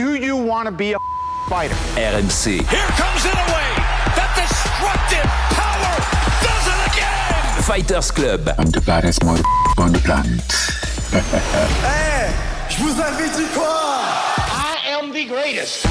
Do you want to be a fighter? RMC. Here comes Inoue. That destructive power does it again. Fighters Club. I'm the baddest motherfucker on the planet. Hey, je vous avais dit quoi? I am the greatest.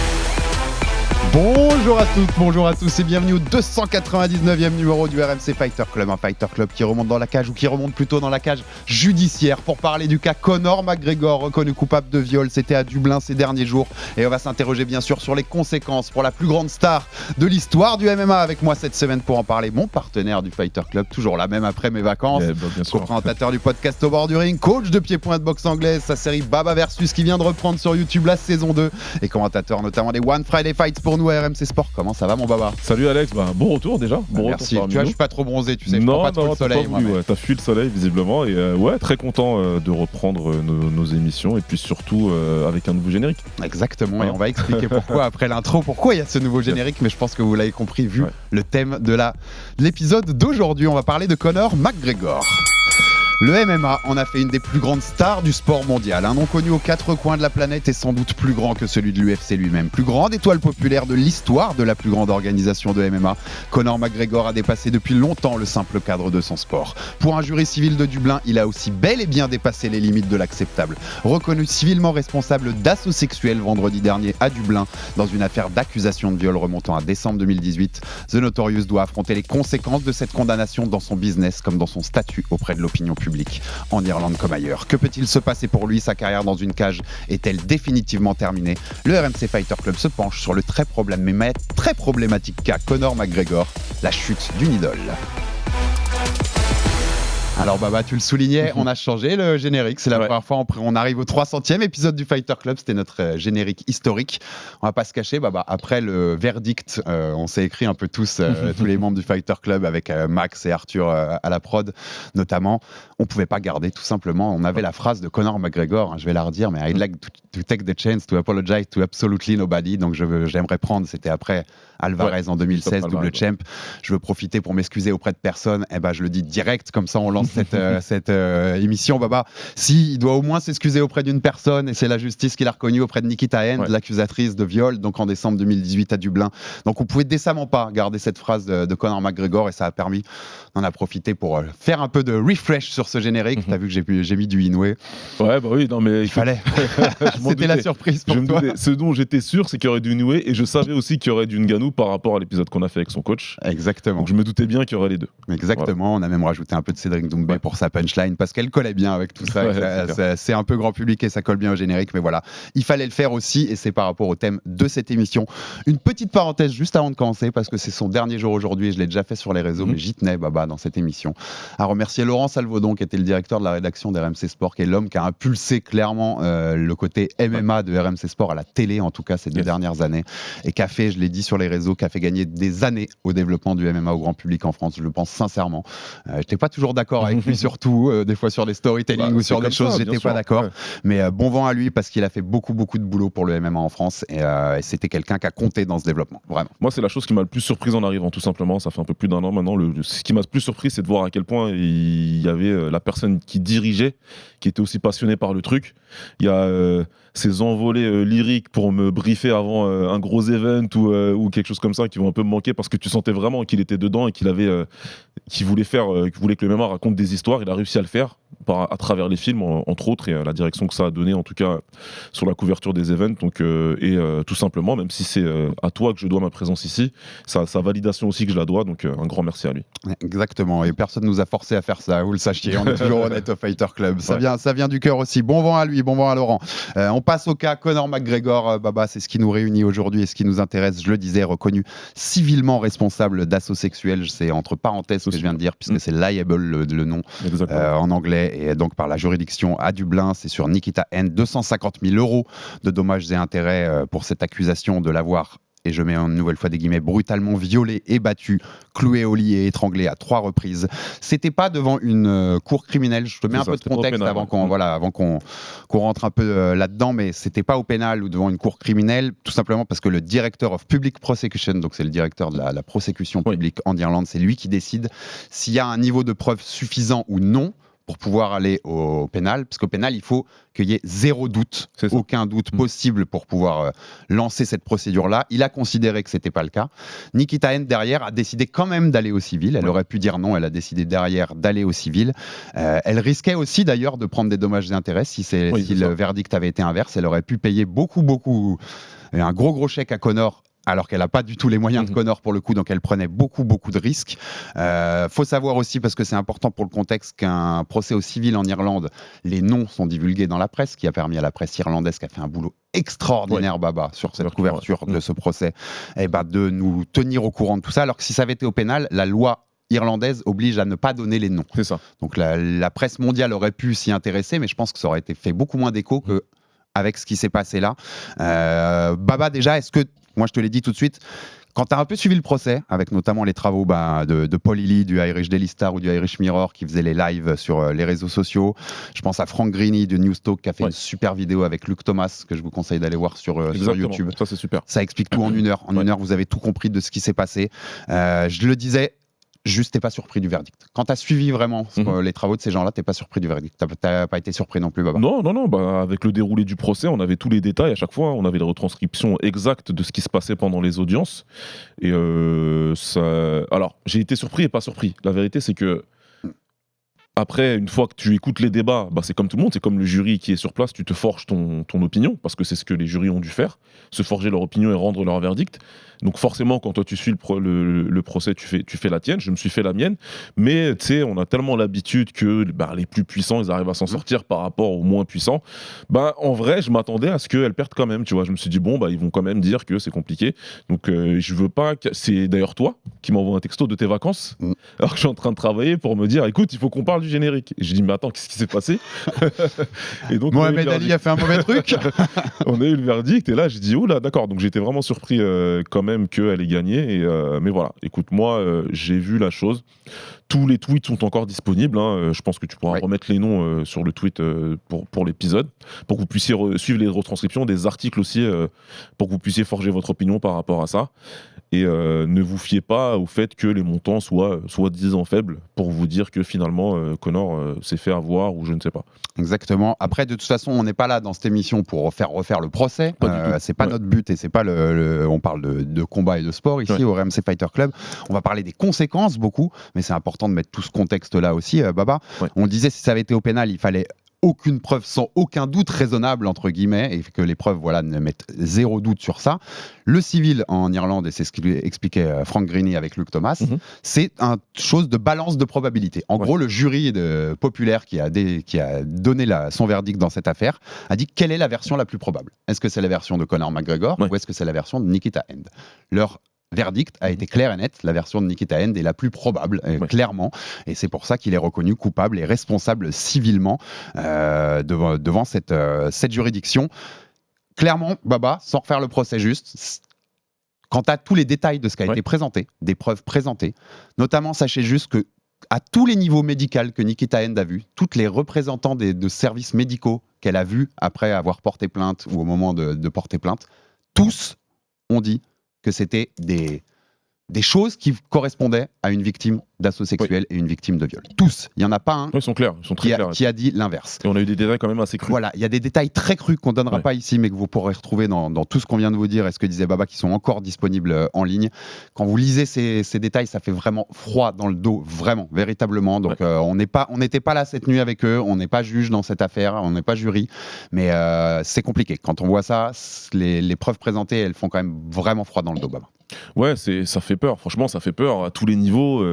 Bonjour à toutes, bonjour à tous et bienvenue au 299e numéro du RMC Fighter Club, un Fighter Club qui remonte dans la cage ou qui remonte plutôt dans la cage judiciaire pour parler du cas Conor McGregor, reconnu coupable de viol. C'était à Dublin ces derniers jours et on va s'interroger bien sûr sur les conséquences pour la plus grande star de l'histoire du MMA. Avec moi cette semaine pour en parler, mon partenaire du Fighter Club, toujours là même après mes vacances, co-présentateur du podcast Au bord du ring, coach de pied-point de boxe anglaise, sa série Baba Versus qui vient de reprendre sur YouTube la saison 2 et commentateur notamment des One Friday Fights pour nous à RMC Sport. Comment ça va mon Baba? Salut Alex, bon retour déjà. Merci. Tu vois, je suis pas trop bronzé, tu sais, je prends pas trop le soleil. T'as fui le soleil visiblement et très content de reprendre nos émissions et puis surtout avec un nouveau générique. Exactement, et on va expliquer pourquoi après l'intro, pourquoi il y a ce nouveau générique, mais je pense que vous l'avez compris vu le thème de l'épisode d'aujourd'hui. On va parler de Conor McGregor. Le MMA en a fait une des plus grandes stars du sport mondial, un nom connu aux quatre coins de la planète et sans doute plus grand que celui de l'UFC lui-même. Plus grande étoile populaire de l'histoire de la plus grande organisation de MMA, Conor McGregor a dépassé depuis longtemps le simple cadre de son sport. Pour un jury civil de Dublin, il a aussi bel et bien dépassé les limites de l'acceptable. Reconnu civilement responsable d'assauts sexuels vendredi dernier à Dublin, dans une affaire d'accusation de viol remontant à décembre 2018, The Notorious doit affronter les conséquences de cette condamnation dans son business comme dans son statut auprès de l'opinion publique. En Irlande comme ailleurs. Que peut-il se passer pour lui? Sa carrière dans une cage est-elle définitivement terminée? Le RMC Fighter Club se penche sur le très problématique cas Conor McGregor, la chute d'une idole. Alors Baba, tu le soulignais, on a changé le générique, c'est la première fois, on arrive au 300e épisode du Fighter Club, c'était notre générique historique. On va pas se cacher, Baba, après le verdict, on s'est écrit un peu tous les membres du Fighter Club avec Max et Arthur à la prod notamment, on pouvait pas garder tout simplement, on avait la phrase de Conor McGregor, je vais la redire, mais I'd like to take the chance to apologize to absolutely nobody, donc j'aimerais prendre, c'était après Alvarez en 2016, double champ, je veux profiter pour m'excuser auprès de personne, je le dis direct, comme ça on lance cette émission, Baba. Si, il doit au moins s'excuser auprès d'une personne, et c'est la justice qui l'a reconnu auprès de Nikita Hand, l'accusatrice de viol, donc en décembre 2018 à Dublin. Donc on pouvait décemment pas garder cette phrase de Conor McGregor, et ça a permis d'en a profité pour faire un peu de refresh sur ce générique. T'as vu que j'ai mis du Inoue. Ouais, bah oui, non mais il fallait. C'était la surprise pour toi. Ce dont j'étais sûr, c'est qu'il y aurait du Inoue, et je savais aussi qu'il y aurait du Ngannou par rapport à l'épisode qu'on a fait avec son coach. Exactement. Donc je me doutais bien qu'il y aurait les deux. Exactement. On a même rajouté un peu de Cédric Doumbé pour sa punchline parce qu'elle collait bien avec tout ça. C'est un peu grand public et ça colle bien au générique, mais voilà, il fallait le faire aussi et c'est par rapport au thème de cette émission. Une petite parenthèse juste avant de commencer parce que c'est son dernier jour aujourd'hui et je l'ai déjà fait sur les réseaux, mais j'y tenais, Baba, dans cette émission, à remercier Laurent Salvaudon qui était le directeur de la rédaction d'RMC Sport, qui est l'homme qui a impulsé clairement le côté MMA de RMC Sport à la télé, en tout cas ces 2 dernières années, et qui a fait, je l'ai dit sur les réseaux, qui a fait gagner des années au développement du MMA au grand public en France, je le pense sincèrement. J'étais pas toujours d'accord avec lui surtout, des fois sur les storytelling ou sur des choses, j'étais pas d'accord. Mais bon vent à lui parce qu'il a fait beaucoup de boulot pour le MMA en France et c'était quelqu'un qui a compté dans ce développement, vraiment. Moi, c'est la chose qui m'a le plus surpris en arrivant, tout simplement. Ça fait un peu plus d'un an maintenant. Ce qui m'a le plus surpris, c'est de voir à quel point il y avait la personne qui dirigeait, qui était aussi passionnée par le truc. Il y a ces envolées lyriques pour me briefer avant un gros event ou quelque chose comme ça qui vont un peu me manquer parce que tu sentais vraiment qu'il était dedans et qu'il voulait que le MMA raconte des histoires. Il a réussi à le faire à travers les films entre autres et la direction que ça a donné en tout cas sur la couverture des events. Donc tout simplement, même si c'est à toi que je dois ma présence ici, sa validation aussi que je la dois, donc un grand merci à lui. Exactement, et personne nous a forcé à faire ça, vous le sachiez, on est toujours honnête au Fighter Club, ça vient du cœur aussi. Bon vent à lui, bon vent à Laurent. On passe au cas Conor McGregor, Baba, c'est ce qui nous réunit aujourd'hui et ce qui nous intéresse, je le disais, reconnu civilement responsable d'assauts sexuels, c'est entre parenthèses ce que je viens de dire puisque c'est liable le nom en anglais, et donc par la juridiction à Dublin, c'est sur Nikita Hand, 250 000 € de dommages et intérêts pour cette accusation de l'avoir, et je mets une nouvelle fois des guillemets, brutalement violé et battu, cloué au lit et étranglé à 3 reprises. C'était pas devant une cour criminelle, je te mets un peu de contexte avant qu'on rentre un peu là-dedans, mais c'était pas au pénal ou devant une cour criminelle, tout simplement parce que le Director of Public Prosecution, donc c'est le directeur de la prosécution publique en Irlande, c'est lui qui décide s'il y a un niveau de preuve suffisant ou non pour pouvoir aller au pénal, parce qu'au pénal, il faut qu'il y ait zéro doute, C'est ça. aucun doute possible pour pouvoir lancer cette procédure-là. Il a considéré que c'était pas le cas. Nikita Hand, derrière, a décidé quand même d'aller au civil. Elle aurait pu dire non, elle a décidé derrière d'aller au civil. Elle risquait aussi d'ailleurs de prendre des dommages et intérêts si le verdict avait été inverse. Elle aurait pu payer un gros chèque à Conor, alors qu'elle n'a pas du tout les moyens de Conor pour le coup, donc elle prenait beaucoup de risques. Faut savoir aussi, parce que c'est important pour le contexte, qu'un procès au civil en Irlande, les noms sont divulgués dans la presse, qui a permis à la presse irlandaise, qui a fait un boulot extraordinaire, Baba, sur cette couverture de ce procès, de nous tenir au courant de tout ça, alors que si ça avait été au pénal, la loi irlandaise oblige à ne pas donner les noms. C'est ça. Donc la presse mondiale aurait pu s'y intéresser, mais je pense que ça aurait été fait beaucoup moins d'écho que avec ce qui s'est passé là. Baba, déjà, est-ce que, moi je te l'ai dit tout de suite, quand tu as un peu suivi le procès, avec notamment les travaux de Paul Ely, du Irish Daily Star ou du Irish Mirror, qui faisait les lives sur les réseaux sociaux, je pense à Frank Greeny de Newstalk, qui a fait une super vidéo avec Luke Thomas, que je vous conseille d'aller voir sur YouTube. Ça, c'est super. Ça explique tout en une heure. En une heure, vous avez tout compris de ce qui s'est passé. Je le disais, juste, t'es pas surpris du verdict. Quand t'as suivi vraiment les travaux de ces gens-là, t'es pas surpris du verdict. T'as pas été surpris non plus, Baba? Non, avec le déroulé du procès, on avait tous les détails à chaque fois. On avait les retranscriptions exactes de ce qui se passait pendant les audiences. Et alors, j'ai été surpris et pas surpris. La vérité, c'est que après, une fois que tu écoutes les débats, c'est comme tout le monde, c'est comme le jury qui est sur place, tu te forges ton opinion, parce que c'est ce que les jurys ont dû faire, se forger leur opinion et rendre leur verdict. Donc forcément, quand toi tu suis le procès, tu fais la tienne, je me suis fait la mienne, mais tu sais, on a tellement l'habitude que les plus puissants, ils arrivent à s'en sortir par rapport aux moins puissants. En vrai, je m'attendais à ce qu'elles perdent quand même, tu vois. Je me suis dit, ils vont quand même dire que c'est compliqué. Donc je veux pas... C'est d'ailleurs toi qui m'envoie un texto de tes vacances, alors que je suis en train de travailler pour me dire, écoute, il faut qu'on parle du générique. Et je dis, mais attends, qu'est-ce qui s'est passé? Et donc, Mohamed Ali a fait un mauvais truc. On a eu le verdict, et là, j'ai dit, oula, d'accord. Donc j'étais vraiment surpris quand même qu'elle ait gagné. Mais voilà, écoute, moi, j'ai vu la chose. Tous les tweets sont encore disponibles. Je pense que tu pourras remettre les noms sur le tweet pour l'épisode, pour que vous puissiez suivre les retranscriptions, des articles aussi, pour que vous puissiez forger votre opinion par rapport à ça. Et ne vous fiez pas au fait que les montants soient soi-disant faibles pour vous dire que finalement Conor s'est fait avoir ou je ne sais pas. Exactement. Après, de toute façon, on n'est pas là dans cette émission pour refaire le procès. C'est pas notre but et c'est pas on parle de combat et de sport ici au RMC Fighter Club. On va parler des conséquences beaucoup, mais c'est important de mettre tout ce contexte-là aussi, Baba. On le disait, si ça avait été au pénal, il fallait aucune preuve, sans aucun doute raisonnable, entre guillemets, et que les preuves ne mettent zéro doute sur ça. Le civil en Irlande, et c'est ce qu'il expliquait Frank Greeny avec Luke Thomas, c'est une chose de balance de probabilité. En gros, le jury populaire qui a donné son verdict dans cette affaire a dit quelle est la version la plus probable. Est-ce que c'est la version de Conor McGregor ou est-ce que c'est la version de Nikita Hand? Leur verdict a été clair et net, la version de Nikita Hand est la plus probable, clairement, et c'est pour ça qu'il est reconnu coupable et responsable civilement devant cette juridiction. Clairement, Baba, sans refaire le procès juste, quant à tous les détails de ce qui a été présenté, des preuves présentées, notamment sachez juste que à tous les niveaux médicaux que Nikita Hand a vu, toutes les représentants de services médicaux qu'elle a vus après avoir porté plainte ou au moment de porter plainte, tous ont dit que c'était des choses qui correspondaient à une victime d'assaut sexuel et une victime de viol. Tous. Il n'y en a pas un ils sont clairs, ils sont très clairs. Qui a dit l'inverse. Et on a eu des détails quand même assez crus. Voilà, il y a des détails très crus qu'on ne donnera pas ici, mais que vous pourrez retrouver dans tout ce qu'on vient de vous dire et ce que disait Baba, qui sont encore disponibles en ligne. Quand vous lisez ces détails, ça fait vraiment froid dans le dos, vraiment, véritablement. Donc on n'était pas là cette nuit avec eux, on n'est pas juge dans cette affaire, on n'est pas jury, mais c'est compliqué. Quand on voit ça, les preuves présentées, elles font quand même vraiment froid dans le dos, Baba. Ouais, ça fait peur, franchement ça fait peur à tous les niveaux,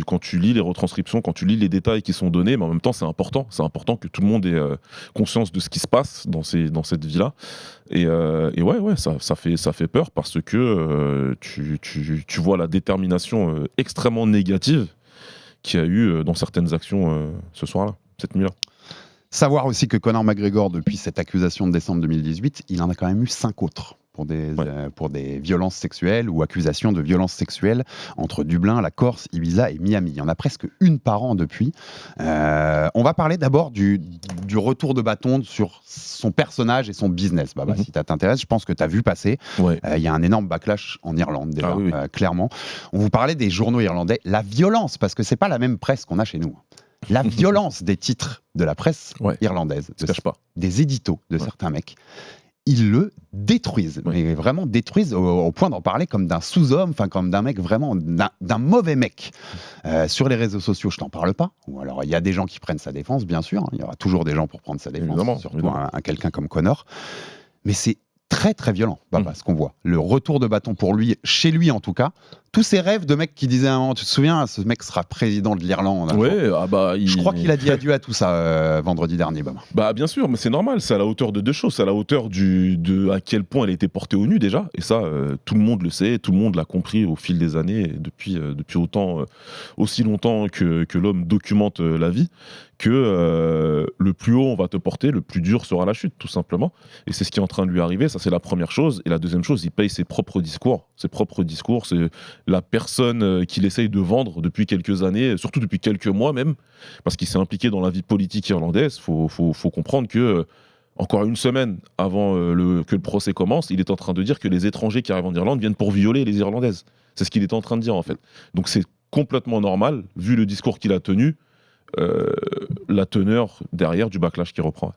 quand tu lis les retranscriptions, quand tu lis les détails qui sont donnés, mais en même temps c'est important que tout le monde ait conscience de ce qui se passe dans cette vie-là, et ça fait peur parce que tu vois la détermination extrêmement négative qu'il y a eu dans certaines actions ce soir-là, cette nuit-là. Savoir aussi que Conor McGregor, depuis cette accusation de décembre 2018, il en a quand même eu 5 autres. Pour des violences sexuelles ou accusations de violences sexuelles entre Dublin, la Corse, Ibiza et Miami. Il y en a presque une par an depuis. On va parler d'abord du retour de bâton sur son personnage et son business. Baba, si ça t'intéresse, je pense que tu as vu passer. Il y a un énorme backlash en Irlande déjà, clairement. On vous parlait des journaux irlandais. La violence, parce que c'est pas la même presse qu'on a chez nous. la violence des titres de la presse Ouais. irlandaise, Se cache pas. des éditos de certains mecs. Ils le détruisent, mais vraiment détruisent au point d'en parler comme d'un sous-homme, enfin comme d'un mec vraiment, d'un mauvais mec. Sur les réseaux sociaux, je t'en parle pas. Ou alors il y a des gens qui prennent sa défense, bien sûr. Il y aura toujours des gens pour prendre sa défense, Évidemment, surtout évidemment. un quelqu'un comme Connor. Mais c'est très très violent, Baba, ce qu'on voit. Le retour de bâton pour lui, chez lui en tout cas. Tous ces rêves de mecs qui disaient, tu te souviens, ce mec sera président de l'Irlande. Ouais, Je crois qu'il a dit adieu à tout ça vendredi dernier, Baba. Bah bien sûr, mais c'est normal, c'est à la hauteur de deux choses, c'est à la hauteur de à quel point elle a été portée au nu déjà, et ça tout le monde le sait, tout le monde l'a compris au fil des années, et depuis aussi longtemps que l'homme documente la vie, que le plus haut on va te porter, le plus dur sera la chute, tout simplement, et c'est ce qui est en train de lui arriver, ça c'est la première chose, et la deuxième chose, il paye ses propres discours, c'est la personne qu'il essaye de vendre depuis quelques années, surtout depuis quelques mois même, parce qu'il s'est impliqué dans la vie politique irlandaise. Faut comprendre que, encore une semaine avant que le procès commence, il est en train de dire que les étrangers qui arrivent en Irlande viennent pour violer les Irlandaises. C'est ce qu'il est en train de dire en fait. Donc c'est complètement normal, vu le discours qu'il a tenu, la teneur derrière du backlash qui reprend.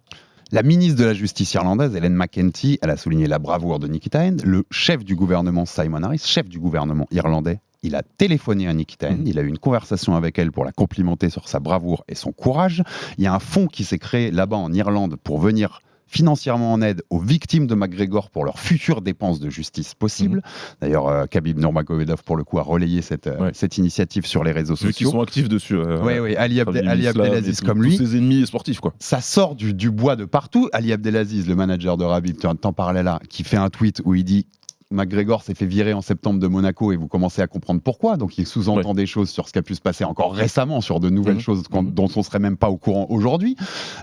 La ministre de la Justice irlandaise, Helen McEntee, elle a souligné la bravoure de Nikita Hand. Le chef du gouvernement, Simon Harris, chef du gouvernement irlandais, il a téléphoné à Nikita Hand. Il a eu une conversation avec elle pour la complimenter sur sa bravoure et son courage. Il y a un fonds qui s'est créé là-bas en Irlande pour venir financièrement en aide aux victimes de McGregor pour leurs futures dépenses de justice possibles. D'ailleurs, Khabib Nurmagomedov, pour le coup, a relayé cette initiative sur les réseaux Ceux qui sociaux. sont actifs dessus. Oui, Ali Abdelaziz comme lui. Tous ses ennemis sportifs, quoi. Ça sort du bois de partout. Ali Abdelaziz, le manager de Khabib, t'en parlais là, qui fait un tweet où il dit McGregor s'est fait virer en septembre de Monaco et vous commencez à comprendre pourquoi. Donc il sous-entend des choses sur ce qui a pu se passer encore récemment, sur de nouvelles choses dont on serait même pas au courant aujourd'hui.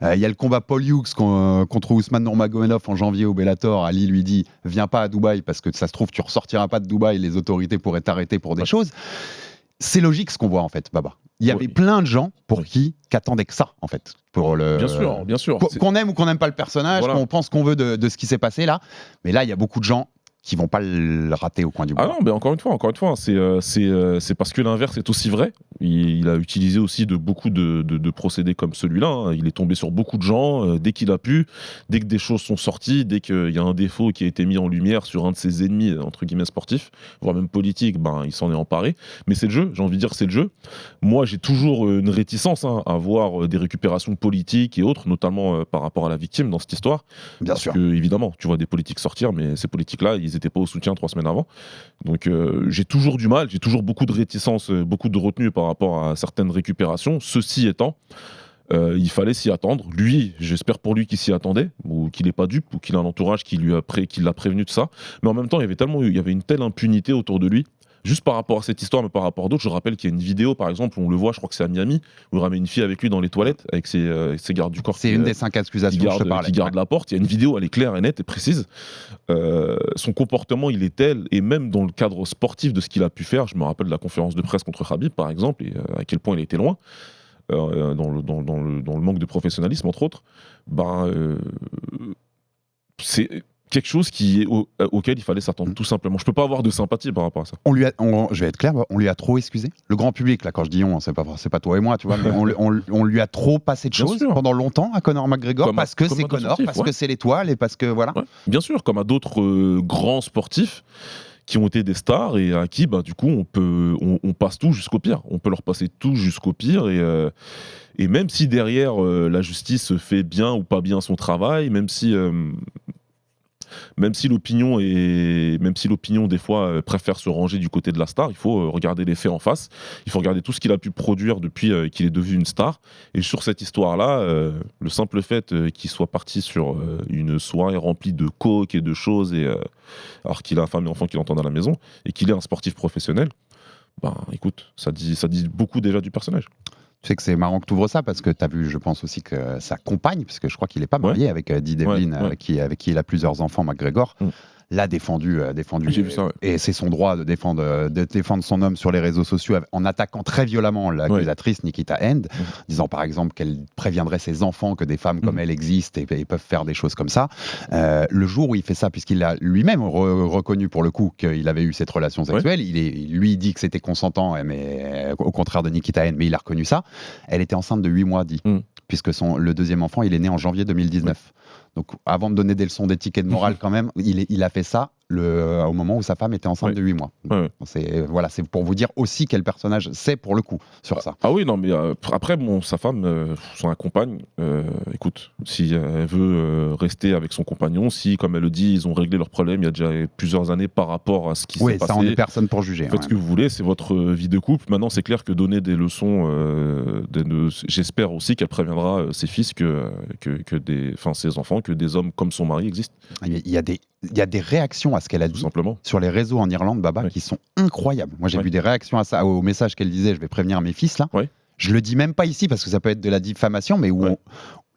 Il y a le combat Paul Hughes contre Ousmane Nurmagomedov en janvier au Bellator. Ali lui dit viens pas à Dubaï parce que ça se trouve tu ressortiras pas de Dubaï, les autorités pourraient t'arrêter pour des choses. C'est logique ce qu'on voit en fait, Baba. Il y avait plein de gens pour qui attendaient que ça en fait. Pour Bien sûr. Qu'on aime ou qu'on n'aime pas le personnage, qu'on pense qu'on veut de ce qui s'est passé là. Mais là, il y a beaucoup de gens qui vont pas le rater au coin du bois. Ah non, mais encore une fois, c'est parce que l'inverse est aussi vrai. Il a utilisé aussi beaucoup de procédés comme celui-là. Hein. Il est tombé sur beaucoup de gens dès qu'il a pu, dès que des choses sont sorties, dès qu'il y a un défaut qui a été mis en lumière sur un de ses ennemis, entre guillemets sportifs, voire même politiques, il s'en est emparé. Mais c'est le jeu, j'ai envie de dire, c'est le jeu. Moi, j'ai toujours une réticence à voir des récupérations politiques et autres, notamment par rapport à la victime dans cette histoire. Bien sûr. Parce que, évidemment, tu vois des politiques sortir, mais ces politiques-là, ils n'étaient pas au soutien 3 semaines avant. Donc j'ai toujours du mal, j'ai toujours beaucoup de réticence, beaucoup de retenue par rapport à certaines récupérations. Ceci étant, il fallait s'y attendre. Lui, j'espère pour lui qu'il s'y attendait, ou qu'il n'est pas dupe, ou qu'il a un entourage qui l'a prévenu de ça. Mais en même temps, il y avait une telle impunité autour de lui. Juste par rapport à cette histoire, mais par rapport à d'autres, je rappelle qu'il y a une vidéo, par exemple, où on le voit, je crois que c'est à Miami, où il ramène une fille avec lui dans les toilettes, avec ses gardes du corps. C'est une des 5 accusations que je te parlais. Qui garde la porte. Il y a une vidéo, elle est claire et nette et précise. Son comportement, il est tel, et même dans le cadre sportif de ce qu'il a pu faire, je me rappelle de la conférence de presse contre Khabib, par exemple, et à quel point il était loin, dans le manque de professionnalisme, entre autres, c'est quelque chose auquel il fallait s'attendre, tout simplement. Je peux pas avoir de sympathie par rapport à ça. Je vais être clair, on lui a trop excusé. Le grand public, là, quand je dis on, c'est pas toi et moi, tu vois, mais on lui a trop passé de choses pendant longtemps à Conor McGregor, parce que c'est Conor, parce que c'est l'étoile, et parce que voilà. Ouais. Bien sûr, comme à d'autres grands sportifs qui ont été des stars et à qui, du coup, on passe tout jusqu'au pire. On peut leur passer tout jusqu'au pire et même si derrière la justice fait bien ou pas bien son travail, même si l'opinion des fois préfère se ranger du côté de la star, il faut regarder les faits en face, il faut regarder tout ce qu'il a pu produire depuis qu'il est devenu une star. Et sur cette histoire-là, le simple fait qu'il soit parti sur une soirée remplie de coke et de choses, alors qu'il a femme et enfant qu'il entend à la maison, et qu'il est un sportif professionnel, écoute, ça dit beaucoup déjà du personnage. Tu sais que c'est marrant que tu ouvres ça parce que tu as vu, je pense aussi que sa compagne, parce que je crois qu'il n'est pas marié avec Dee Devlin, avec qui il a plusieurs enfants, McGregor, l'a défendu. J'ai vu ça, et c'est son droit de défendre son homme sur les réseaux sociaux en attaquant très violemment l'accusatrice Nikita Hand, disant par exemple qu'elle préviendrait ses enfants que des femmes comme elle existent et peuvent faire des choses comme ça. Le jour où il fait ça, puisqu'il a lui-même reconnu pour le coup qu'il avait eu cette relation sexuelle, il lui dit que c'était consentant, mais au contraire de Nikita Hand, mais il a reconnu ça. Elle était enceinte de 8 mois, puisque le deuxième enfant, il est né en janvier 2019. Donc, avant de donner des leçons d'éthique et de morale, quand même, il a fait ça au moment où sa femme était enceinte de 8 mois. C'est pour vous dire aussi quel personnage c'est pour le coup sur ça. Ah oui, non, mais après, sa femme, son compagne, écoute, si elle veut rester avec son compagnon, si, comme elle le dit, ils ont réglé leurs problèmes il y a déjà plusieurs années par rapport à ce qui s'est passé. Oui, ça, on n'est personne pour juger. Faites ce que vous voulez, c'est votre vie de couple. Maintenant, c'est clair que donner des leçons, j'espère aussi qu'elle préviendra ses fils ses enfants, que des hommes comme son mari existent. Il y a des réactions à ce qu'elle a dit sur les réseaux en Irlande, Baba, qui sont incroyables. Moi, j'ai vu des réactions à ça, au message qu'elle disait, je vais prévenir mes fils, là. Je le dis même pas ici parce que ça peut être de la diffamation, mais où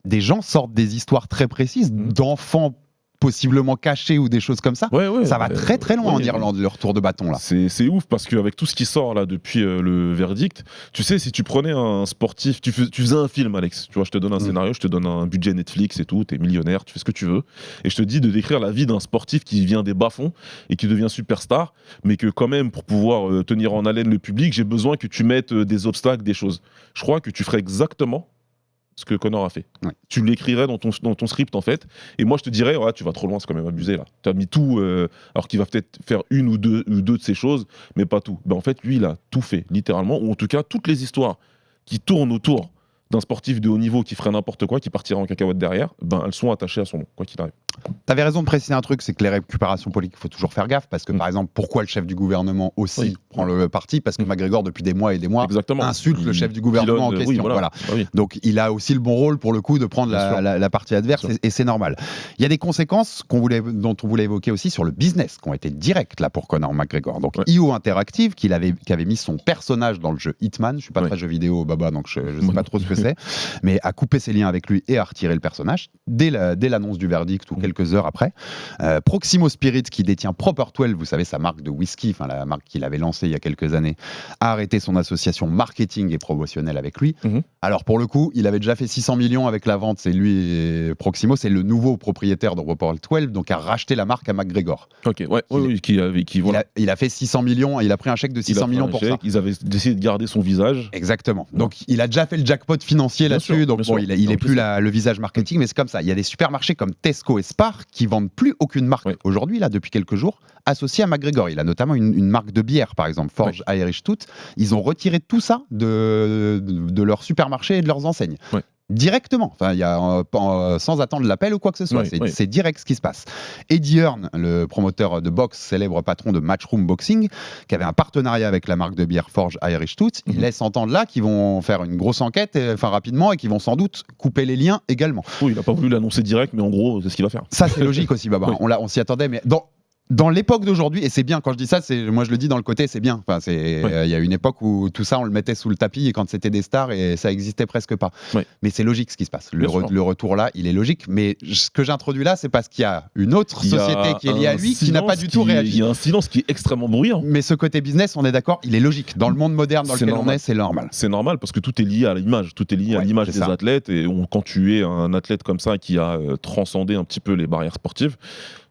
des gens sortent des histoires très précises d'enfants possiblement cachés ou des choses comme ça. Ça va très très loin en Irlande, le retour de bâton là. C'est ouf parce qu'avec tout ce qui sort là depuis le verdict, tu sais, si tu prenais un sportif, tu faisais un film, Alex, tu vois, je te donne un scénario, je te donne un budget Netflix et tout, t'es millionnaire, tu fais ce que tu veux, et je te dis de décrire la vie d'un sportif qui vient des bas-fonds et qui devient superstar, mais que quand même pour pouvoir tenir en haleine le public, j'ai besoin que tu mettes des obstacles, des choses. Je crois que tu ferais exactement ce que Conor a fait. Tu l'écrirais dans ton script en fait, et moi je te dirais tu vas trop loin, c'est quand même abusé là. Tu as mis tout, alors qu'il va peut-être faire une ou deux de ces choses, mais pas tout. En fait lui il a tout fait littéralement, ou en tout cas toutes les histoires qui tournent autour d'un sportif de haut niveau qui ferait n'importe quoi, qui partirait en cacahuète derrière, elles sont attachées à son nom, quoi qu'il arrive. T'avais raison de préciser un truc, c'est que les récupérations politiques, il faut toujours faire gaffe, parce que par exemple, pourquoi le chef du gouvernement aussi prend le parti? Parce que McGregor, depuis des mois et des mois, insulte le chef du gouvernement en question. Donc il a aussi le bon rôle pour le coup de prendre la partie adverse, et c'est normal. Il y a des conséquences dont on voulait évoquer aussi sur le business, qui ont été directes là pour Conor McGregor. Donc IO Interactive, qui avait mis son personnage dans le jeu Hitman, je suis pas très jeu vidéo, Baba, donc je sais pas trop ce que c'est, mais a coupé ses liens avec lui et a retiré le personnage dès l'annonce du verdict ou quelques heures après. Proximo Spirit, qui détient Proper 12, vous savez, sa marque de whisky, la marque qu'il avait lancée il y a quelques années, a arrêté son association marketing et promotionnelle avec lui. Alors pour le coup, il avait déjà fait 600 millions avec la vente, c'est lui, Proximo, c'est le nouveau propriétaire de Proper 12, donc a racheté la marque à McGregor. Il a fait 600 millions, il a pris un chèque de 600 millions pour ça. Ils avaient décidé de garder son visage. Exactement. Donc il a déjà fait le jackpot financier là-dessus, donc il est plus le visage marketing, mais c'est comme ça. Il y a des supermarchés comme Tesco et Spar qui vendent plus aucune marque aujourd'hui, là, depuis quelques jours, associée à McGregor. Il a notamment une marque de bière, par exemple, Forge Irish Tout. Ils ont retiré tout ça de leurs supermarchés et de leurs enseignes. Directement, sans attendre l'appel ou quoi que ce soit. C'est direct ce qui se passe. Eddie Hearn, le promoteur de boxe, célèbre patron de Matchroom Boxing, qui avait un partenariat avec la marque de bière Forge Irish Tout, il laisse entendre là qu'ils vont faire une grosse enquête rapidement et qu'ils vont sans doute couper les liens également. Oui, il n'a pas voulu l'annoncer direct, mais en gros, c'est ce qu'il va faire. Ça, c'est logique aussi, Baba. On s'y attendait, mais dans l'époque d'aujourd'hui, et c'est bien quand je dis ça, moi je le dis dans le côté, c'est bien. Il y a une époque où tout ça, on le mettait sous le tapis et quand c'était des stars et ça existait presque pas. Mais c'est logique ce qui se passe. Le retour là, il est logique. Mais ce que j'introduis là, c'est parce qu'il y a une autre société qui est liée à lui qui n'a pas du tout réagi. Il y a un silence qui est extrêmement bruyant. Mais ce côté business, on est d'accord, il est logique. Dans le monde moderne dans lequel on est, c'est normal. C'est normal parce que tout est lié à l'image. Tout est lié à l'image des athlètes. Et quand tu es un athlète comme ça qui a transcendé un petit peu les barrières sportives,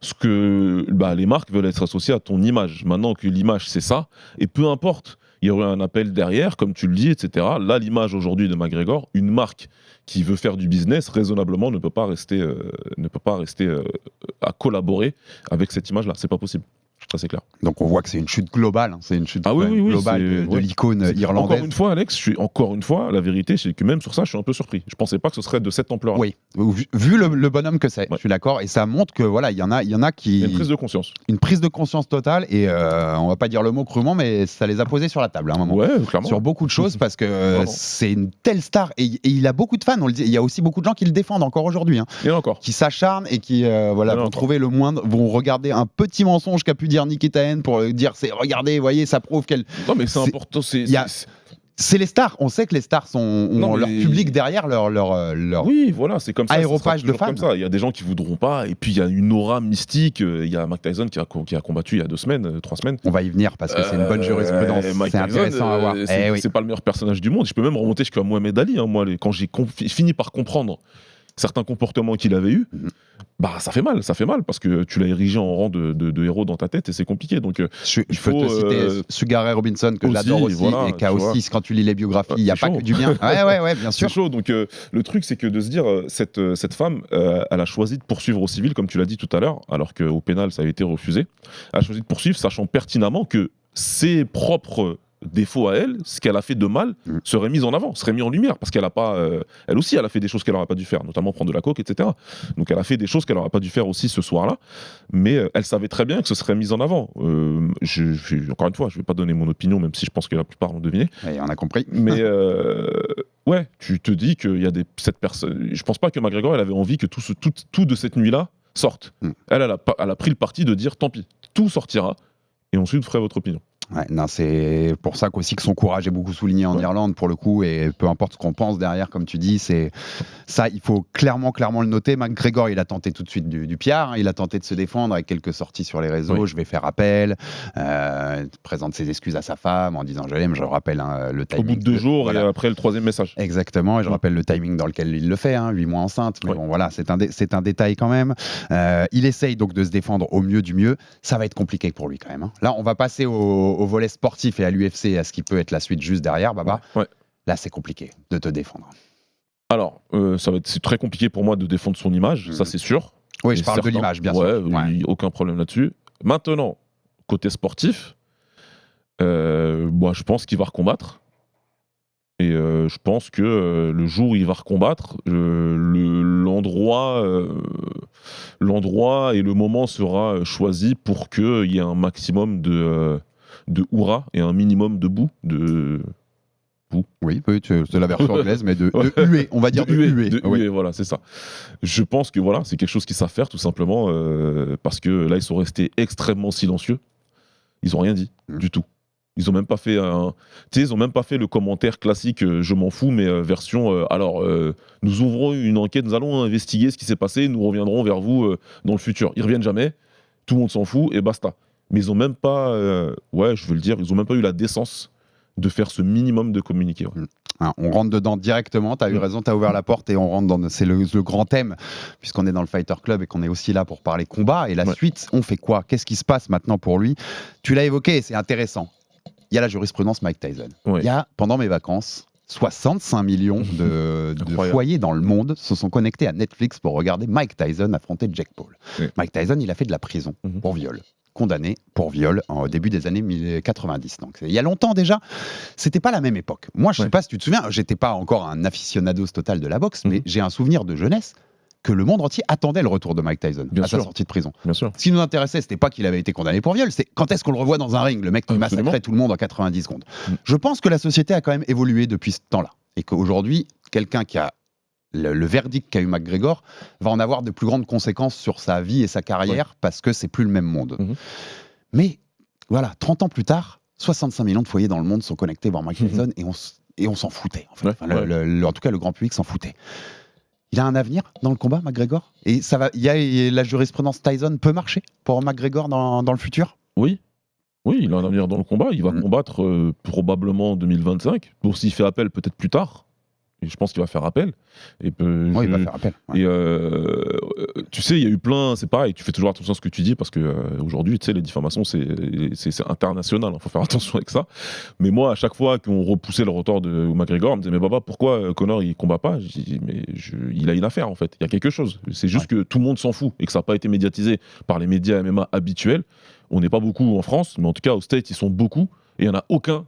ce que les marques veulent être associées à ton image. Maintenant que l'image, c'est ça, et peu importe, il y aurait un appel derrière, comme tu le dis, etc. Là, l'image aujourd'hui de McGregor, une marque qui veut faire du business, raisonnablement, ne peut pas rester à collaborer avec cette image-là. C'est pas possible. Ça, c'est clair. Donc on voit que c'est une chute globale, c'est une chute globale de l'icône irlandaise. Encore une fois, Alex, la vérité, c'est que même sur ça, je suis un peu surpris. Je pensais pas que ce serait de cette ampleur-là. Oui, vu le bonhomme que c'est, je suis d'accord, et ça montre que il y en a qui... Une prise de conscience. Une prise de conscience totale, et on va pas dire le mot crûment, mais ça les a posés sur la table à un moment. Ouais, clairement. Sur beaucoup de choses, parce que c'est une telle star, et il a beaucoup de fans, on le dit. Il y a aussi beaucoup de gens qui le défendent encore aujourd'hui. Il y en a encore. Qui s'acharnent et qui vont trouver le moindre, vont regarder un petit mensonge qu'a pu dire Nikita N pour dire regardez, voyez, ça prouve qu'elle. Non, mais c'est important. C'est les stars. On sait que les stars ont leur public derrière leur. Oui, voilà, c'est comme ça. Aéropage de fans. Comme ça. Il y a des gens qui voudront pas, et puis il y a une aura mystique. Il y a Mike Tyson qui a combattu il y a 3 semaines. On va y venir parce que c'est une bonne jurisprudence. C'est intéressant à voir. C'est pas le meilleur personnage du monde. Je peux même remonter jusqu'à Mohamed Ali. Moi, quand j'ai fini par comprendre certains comportements qu'il avait eus, bah ça fait mal parce que tu l'as érigé en rang de héros dans ta tête et c'est compliqué. Donc Je peux te citer Sugar Ray Robinson que aussi, j'adore aussi voilà, et qui a tu vois. aussi, quand tu lis les biographies, il n'y a C'est pas chaud. que du bien. Ouais, bien c'est sûr. chaud. Donc le truc c'est que de se dire cette femme, elle a choisi de poursuivre au civil comme tu l'as dit tout à l'heure, alors qu'au pénal ça a été refusé. Elle a choisi de poursuivre, sachant pertinemment que ses propres défauts à elle, ce qu'elle a fait de mal, serait mis en avant, serait mis en lumière, parce qu'elle a pas, elle aussi, elle a fait des choses qu'elle n'aurait pas dû faire, notamment prendre de la coke, etc. Donc elle a fait des choses qu'elle n'aurait pas dû faire aussi ce soir-là, mais elle savait très bien que ce serait mis en avant. Encore une fois, je vais pas donner mon opinion, même si je pense que la plupart l'ont deviné. Et on a compris. Mais ouais, tu te dis qu'il y a cette personne. Je pense pas que McGregor elle avait envie que tout de cette nuit-là sorte. Elle a pris le parti de dire tant pis, tout sortira et ensuite vous ferez votre opinion. Ouais, non, c'est pour ça qu'aussi que son courage est beaucoup souligné en Irlande pour le coup, et peu importe ce qu'on pense derrière, comme tu dis, c'est ça, il faut clairement le noter. McGregor, il a tenté tout de suite du piard, il a tenté de se défendre avec quelques sorties sur les réseaux. Je vais faire appel, présente ses excuses à sa femme en disant je l'aime. Je rappelle le timing. Au bout de 2 jours et après le 3e message. Exactement, et je rappelle le timing dans lequel il le fait, 8 mois enceinte. Mais bon, voilà, c'est un détail quand même. Il essaye donc de se défendre au mieux du mieux. Ça va être compliqué pour lui quand même. Là, on va passer au volet sportif et à l'UFC, à ce qui peut être la suite juste derrière, Baba. Ouais. Là, c'est compliqué de te défendre. Alors, c'est très compliqué pour moi de défendre son image, ça c'est sûr. Oui, je Et parle de certain. l'image, bien sûr. Ouais. Aucun problème là-dessus. Maintenant, côté sportif, moi je pense qu'il va recombattre. Et je pense que le jour où il va recombattre, l'endroit et le moment sera choisi pour qu'il y ait un maximum de hurrah et un minimum de boue. Oui, c'est la version anglaise, mais de huée, on va dire de huée. huée, voilà, c'est ça. Je pense que voilà, c'est quelque chose qu'ils savent faire tout simplement parce que là, ils sont restés extrêmement silencieux. Ils n'ont rien dit du tout. Ils ont même pas fait ils ont même pas fait le commentaire classique je m'en fous, mais version alors nous ouvrons une enquête, nous allons investiguer ce qui s'est passé, nous reviendrons vers vous dans le futur. Ils reviennent jamais, tout le monde s'en fout et basta. Mais ils ont même pas je veux le dire, ils ont même pas eu la décence de faire ce minimum de communiqué. On rentre dedans directement, tu as eu raison, tu as ouvert la porte et on rentre dans c'est le grand thème, puisqu'on est dans le Fighter Club et qu'on est aussi là pour parler combat. Et la suite, on fait quoi? Qu'est-ce qui se passe maintenant pour lui? Tu l'as évoqué, c'est intéressant. Il y a la jurisprudence Mike Tyson. Il y a, pendant mes vacances, 65 millions de foyers dans le monde se sont connectés à Netflix pour regarder Mike Tyson affronter Jake Paul. Mike Tyson, il a fait de la prison pour viol. Condamné pour viol au début des années 90. Donc il y a longtemps déjà, c'était pas la même époque. Moi, je sais pas si tu te souviens, j'étais pas encore un aficionados total de la boxe, mais j'ai un souvenir de jeunesse que le monde entier attendait le retour de Mike Tyson sa sortie de prison. Bien sûr. Ce qui nous intéressait, c'était pas qu'il avait été condamné pour viol, c'est quand est-ce qu'on le revoit dans un ring, le mec qui massacrait tout le monde en 90 secondes. Je pense que la société a quand même évolué depuis ce temps-là. Et qu'aujourd'hui, quelqu'un qui a le verdict qu'a eu McGregor va en avoir de plus grandes conséquences sur sa vie et sa carrière parce que c'est plus le même monde. Mais voilà, 30 ans plus tard, 65 millions de foyers dans le monde sont connectés voir Mike Tyson et on s'en foutait. En fait. En tout cas, le grand public s'en foutait. Il a un avenir dans le combat, McGregor? Et ça va, la jurisprudence Tyson peut marcher pour McGregor dans le futur? Oui, il a un avenir dans le combat. Il va combattre probablement en 2025. Pour s'il fait appel, peut-être plus tard. Et je pense qu'il va faire appel. Il va faire appel. Et tu sais, il y a eu plein. C'est pareil, tu fais toujours attention à ce que tu dis parce que aujourd'hui, tu sais, les diffamations, c'est international. Il faut faire attention avec ça. Mais moi, à chaque fois qu'on repoussait le retour de McGregor, on me disait mais Baba, pourquoi Conor il combat pas? Je dis mais il a une affaire en fait. Il y a quelque chose. C'est juste que tout le monde s'en fout et que ça n'a pas été médiatisé par les médias MMA habituels. On n'est pas beaucoup en France, mais en tout cas aux States, ils sont beaucoup et il n'y en a aucun.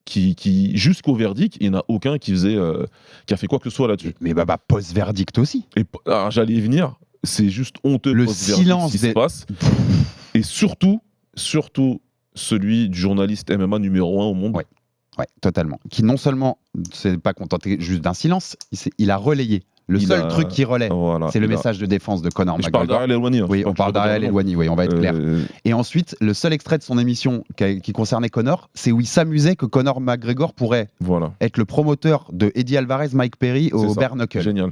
Qui jusqu'au verdict, il n'y en a aucun qui a fait quoi que ce soit là-dessus. Mais Baba, post-verdict aussi. Et alors, j'allais y venir, c'est juste honteux le silence ce qui se passe. Et surtout, celui du journaliste MMA numéro 1 au monde. Ouais, totalement. Qui non seulement s'est pas contenté juste d'un silence, il a relayé. Le seul truc qui relaie, c'est le message de défense de Conor McGregor. Je parle d'Ariel Helwani. Oui, on parle d'Ariel Helwani, on va être clair. Et ensuite, le seul extrait de son émission qui concernait Conor, c'est où il s'amusait que Conor McGregor pourrait être le promoteur de Eddie Alvarez, Mike Perry au Bare Knuckle. Génial.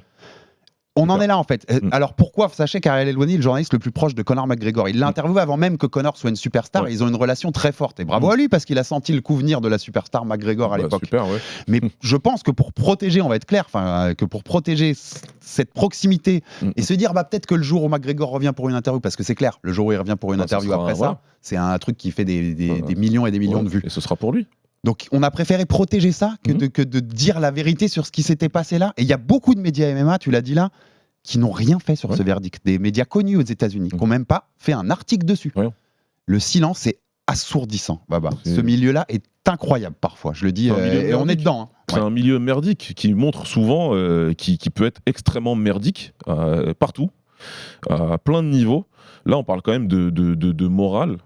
On en est là en fait. Alors pourquoi? Sachez qu'Ariel Helwani est le journaliste le plus proche de Conor McGregor. Il l'a interviewé avant même que Conor soit une superstar. Ouais. Ils ont une relation très forte. Et bravo à lui parce qu'il a senti le coup venir de la superstar McGregor à l'époque. Super, ouais. Mais je pense que pour protéger, on va être clair, que pour protéger cette proximité et se dire peut-être que le jour où McGregor revient pour une interview, parce que c'est clair, le jour où il revient pour une interview après ça, c'est un truc qui fait des millions et des millions de vues. Et ce sera pour lui. Donc on a préféré protéger ça que de dire la vérité sur ce qui s'était passé là. Et il y a beaucoup de médias MMA, tu l'as dit là, qui n'ont rien fait sur ce verdict. Des médias connus aux États-Unis, qui n'ont même pas fait un article dessus. Ouais. Le silence est assourdissant. Ce milieu-là est incroyable parfois, je le dis, et on est dedans. C'est un milieu merdique qui montre souvent, qui peut être extrêmement merdique partout, à plein de niveaux. Là, on parle quand même de morale.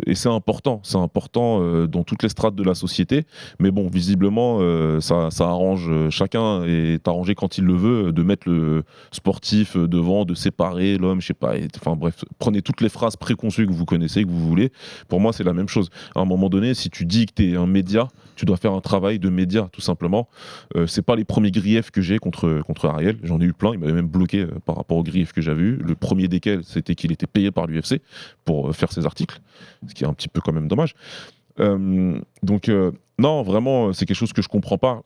Et c'est important dans toutes les strates de la société, mais bon, visiblement ça arrange, chacun est arrangé quand il le veut de mettre le sportif devant, de séparer l'homme, je sais pas, enfin bref, prenez toutes les phrases préconçues que vous connaissez, que vous voulez. Pour moi c'est la même chose. À un moment donné, si tu dis que tu es un média, tu dois faire un travail de média tout simplement. C'est pas les premiers griefs que j'ai contre Ariel, j'en ai eu plein, il m'avait même bloqué par rapport aux griefs que j'avais eu. Le premier desquels c'était qu'il était payé par l'UFC pour faire ses articles, ce qui est un petit peu quand même dommage. Non, vraiment, c'est quelque chose que je comprends pas.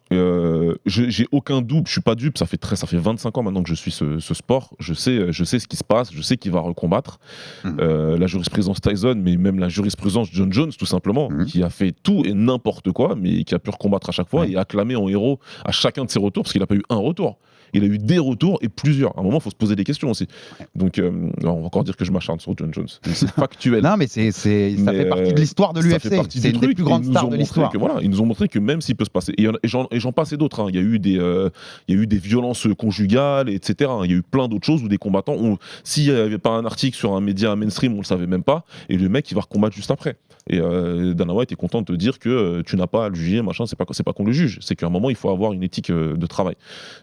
J'ai aucun doute, je suis pas dupe. Ça fait 25 ans maintenant que je suis ce sport. Je sais ce qui se passe. Je sais qu'il va recombattre la jurisprudence Tyson, mais même la jurisprudence John Jones, tout simplement, qui a fait tout et n'importe quoi, mais qui a pu recombattre à chaque fois et acclamé en héros à chacun de ses retours, parce qu'il n'a pas eu un retour. Il a eu des retours et plusieurs. À un moment, il faut se poser des questions aussi. Donc, on va encore dire que je m'acharne sur John Jones. C'est factuel. Non, mais ça fait partie de l'histoire de l'UFC. C'est une des plus grandes stars de l'histoire. Ils nous ont montré que même s'il peut se passer, et j'en passe et d'autres. Il y a eu des violences conjugales, etc. Il y a eu plein d'autres choses où des combattants, s'il n'y avait pas un article sur un média mainstream, on le savait même pas. Et le mec, il va recombattre juste après. Et Dana White est content de te dire que tu n'as pas à le juger, machin. C'est pas qu'on le juge. C'est qu'à un moment, il faut avoir une éthique de travail.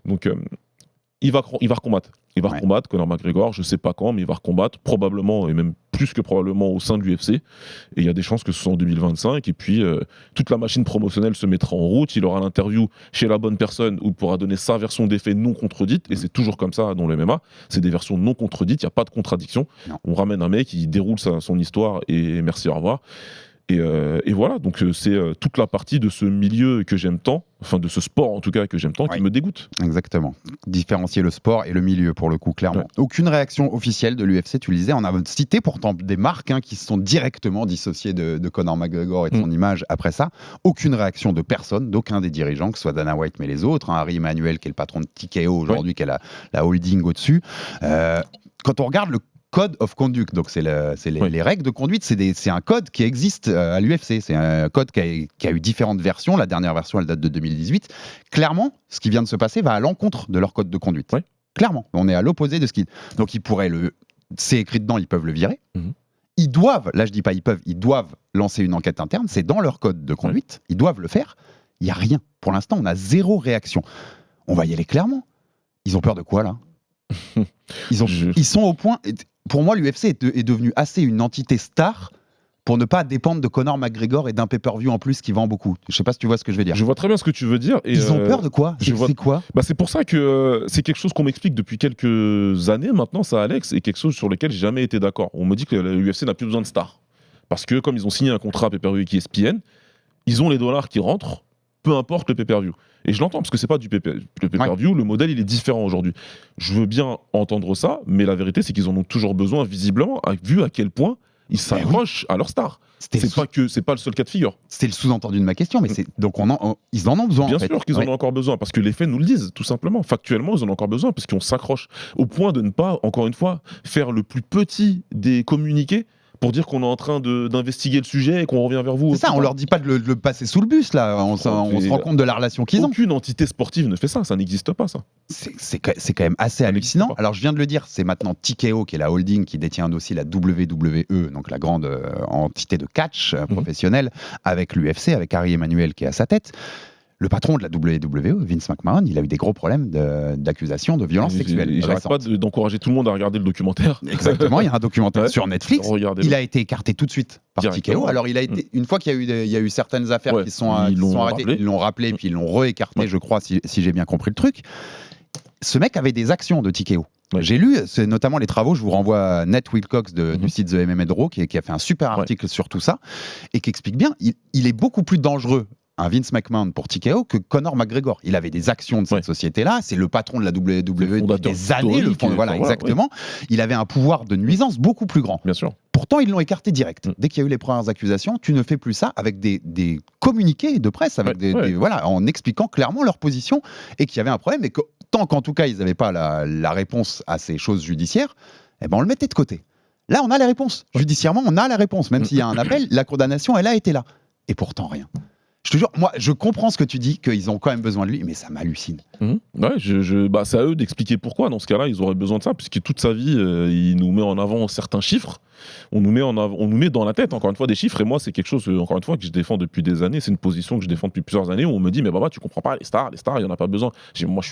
Donc il va recombattre. Il va recombattre Conor McGregor, je sais pas quand, mais il va recombattre probablement, et même plus que probablement au sein de l'UFC. Et il y a des chances que ce soit en 2025. Et puis, toute la machine promotionnelle se mettra en route. Il aura l'interview chez la bonne personne où il pourra donner sa version des faits non contredite. Et c'est toujours comme ça dans le MMA. C'est des versions non contredites, il n'y a pas de contradiction. Non. On ramène un mec, il déroule son histoire et merci, au revoir. Et voilà, donc c'est toute la partie de ce milieu que j'aime tant, enfin de ce sport en tout cas que j'aime tant, qui me dégoûte. Exactement. Différencier le sport et le milieu pour le coup, clairement. Aucune réaction officielle de l'UFC, tu le disais, on a cité pourtant des marques qui se sont directement dissociées de Conor McGregor et de son image après ça. Aucune réaction de personne, d'aucun des dirigeants, que ce soit Dana White mais les autres, Harry Emanuel qui est le patron de TKO aujourd'hui, qui est la holding au-dessus. Quand on regarde le Code of Conduct, donc c'est les règles de conduite, c'est un code qui existe à l'UFC, c'est un code qui a eu différentes versions, la dernière version elle date de 2018. Clairement, ce qui vient de se passer va à l'encontre de leur code de conduite. Clairement, on est à l'opposé de ce qui... Donc ils pourraient c'est écrit dedans, ils peuvent le virer. Ils doivent, là je dis pas ils peuvent, ils doivent lancer une enquête interne, c'est dans leur code de conduite, ils doivent le faire. Il n'y a rien. Pour l'instant, on a zéro réaction. On va y aller clairement. Ils ont peur de quoi là? Ils sont au point... Pour moi, l'UFC est devenu assez une entité star pour ne pas dépendre de Conor McGregor et d'un pay-per-view en plus qui vend beaucoup. Je sais pas si tu vois ce que je veux dire. Je vois très bien ce que tu veux dire. Et ils ont peur de quoi? C'est quoi? C'est pour ça que c'est quelque chose qu'on m'explique depuis quelques années maintenant, ça, Alex, et quelque chose sur lequel j'ai jamais été d'accord. On me dit que l'UFC n'a plus besoin de stars. Parce que comme ils ont signé un contrat pay-per-view avec ESPN, ils ont les dollars qui rentrent, peu importe le pay-per-view. Et je l'entends, parce que c'est pas du pay-per-view, le modèle il est différent aujourd'hui. Je veux bien entendre ça, mais la vérité c'est qu'ils en ont toujours besoin, visiblement, vu à quel point ils s'accrochent à leur star. C'est pas le seul cas de figure. C'était le sous-entendu de ma question, mais donc ils en ont besoin. Bien sûr qu'ils en ont encore besoin, parce que les faits nous le disent, tout simplement. Factuellement, ils en ont encore besoin, parce qu'on s'accroche au point de ne pas, encore une fois, faire le plus petit des communiqués pour dire qu'on est en train d'investiguer le sujet et qu'on revient vers vous. C'est ça, on leur dit pas de le passer sous le bus, là. On se rend compte de la relation qu'ils ont. Aucune entité sportive ne fait ça, ça n'existe pas, ça. C'est quand même assez hallucinant. Alors, je viens de le dire, c'est maintenant TKO, qui est la holding, qui détient aussi la WWE, donc la grande entité de catch professionnelle, avec l'UFC, avec Harry Emanuel qui est à sa tête. Le patron de la WWE, Vince McMahon, il a eu des gros problèmes d'accusation de violence sexuelle. Il n'arrête pas d'encourager tout le monde à regarder le documentaire. Exactement, il y a un documentaire sur Netflix. Il a été écarté tout de suite par TKO. Alors, il a été, une fois qu'il y a eu certaines affaires qui sont arrêtées, ils l'ont rappelé, puis ils l'ont réécarté, je crois, si j'ai bien compris le truc. ce mec avait des actions de TKO. Ouais. J'ai lu, c'est notamment les travaux, je vous renvoie à Ned Wilcox du Mhm. site The MMA Draw qui a fait un super article sur tout ça et qui explique bien, il est beaucoup plus dangereux, un Vince McMahon pour TKO, que Conor McGregor. Il avait des actions de cette société-là, c'est le patron de la WWE depuis des années, voilà, exactement. Il avait un pouvoir de nuisance beaucoup plus grand. Bien sûr. Pourtant, ils l'ont écarté direct. Dès qu'il y a eu les premières accusations, tu ne fais plus ça avec des communiqués de presse, avec voilà, en expliquant clairement leur position et qu'il y avait un problème et que tant qu'en tout cas ils n'avaient pas la réponse à ces choses judiciaires, eh ben on le mettait de côté. Là, on a la réponse. Judiciairement, on a la réponse. Même s'il y a un appel, la condamnation, elle a été là. Et pourtant, rien. Je te jure, moi, je comprends ce que tu dis, qu'ils ont quand même besoin de lui, mais ça m'hallucine. Ouais, bah, c'est à eux d'expliquer pourquoi. Dans ce cas-là, ils auraient besoin de ça, puisque toute sa vie, il nous met en avant certains chiffres. On nous met dans la tête, encore une fois, des chiffres. Et moi, c'est quelque chose, encore une fois, que je défends depuis des années. C'est une position que je défends depuis plusieurs années où on me dit, mais Baba, tu comprends pas, les stars, il n'y en a pas besoin. Moi,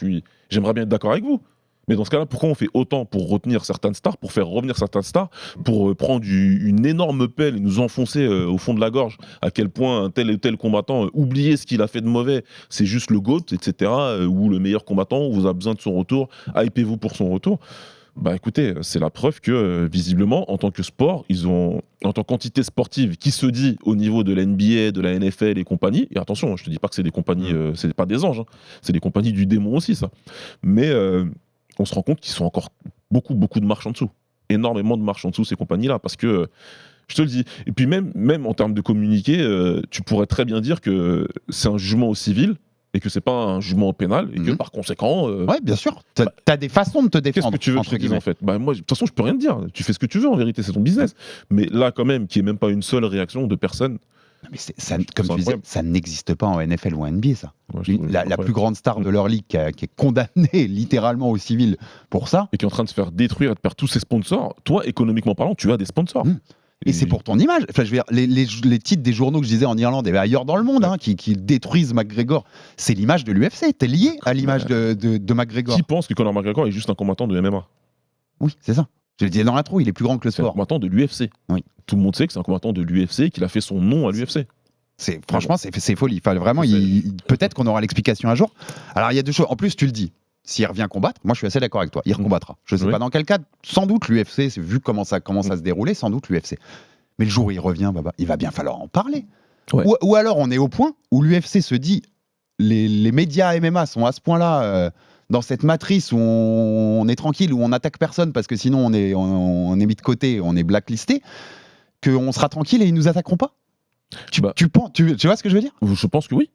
j'aimerais bien être d'accord avec vous. Mais dans ce cas-là, pourquoi on fait autant pour retenir certaines stars, pour faire revenir certaines stars, pour prendre une énorme pelle et nous enfoncer au fond de la gorge, à quel point un tel et tel combattant, oubliez ce qu'il a fait de mauvais, c'est juste le GOAT, etc., ou le meilleur combattant, vous avez besoin de son retour, hypez-vous pour son retour. Bah écoutez, c'est la preuve que visiblement, en tant que sport, en tant qu'entité sportive qui se dit au niveau de la NBA, de la NFL et compagnie, et attention, je te dis pas que c'est des compagnies, c'est pas des anges, hein, c'est des compagnies du démon aussi, ça. Mais on se rend compte qu'ils sont encore beaucoup de marches en dessous. Énormément de marches en dessous, ces compagnies-là, parce que, je te le dis, et puis même en termes de communiqué, tu pourrais très bien dire que c'est un jugement au civil, et que c'est pas un jugement au pénal, et que par conséquent... ouais, bien sûr, t'as des façons de te défendre. Qu'est-ce que tu veux que je te dise, en fait ? Bah, moi, de toute façon, je peux rien te dire. Tu fais ce que tu veux, en vérité, c'est ton business. Mais là, quand même, qu'il n'y ait même pas une seule réaction de personne... Mais comme tu disais, ça n'existe pas en NFL ou en NBA, ça. Ouais, la plus grande star de leur ligue qui est condamnée littéralement au civil pour ça. Et qui est en train de se faire détruire et de perdre tous ses sponsors. Toi, économiquement parlant, tu as des sponsors. Et c'est pour ton image. Enfin, je veux dire, les titres des journaux que je disais en Irlande et ailleurs dans le monde qui détruisent McGregor, c'est l'image de l'UFC. T'es lié à l'image de McGregor. Qui pense que Conor McGregor est juste un combattant de MMA ? Oui, c'est ça. Je le disais dans l'intro, il est plus grand que le C'est un sport. combattant de l'UFC. Oui. Tout le monde sait que c'est un combattant de l'UFC, qu'il a fait son nom à l'UFC. Franchement, c'est folie. Enfin, vraiment, peut-être qu'on aura l'explication un jour. Alors, il y a deux choses. En plus, tu le dis. S'il revient combattre, moi je suis assez d'accord avec toi, il recombattra. Je sais pas dans quel cadre, sans doute l'UFC, vu comment ça commence à se dérouler, sans doute l'UFC. Mais le jour où il revient, Baba, il va bien falloir en parler. Ouais. Ou alors on est au point où l'UFC se dit, les médias MMA sont à ce point-là, dans cette matrice où on est tranquille, où on n'attaque personne parce que sinon on est mis de côté, on est blacklisté, qu'on sera tranquille et ils nous attaqueront pas. Tu vois ce que je veux dire ? Je pense que oui.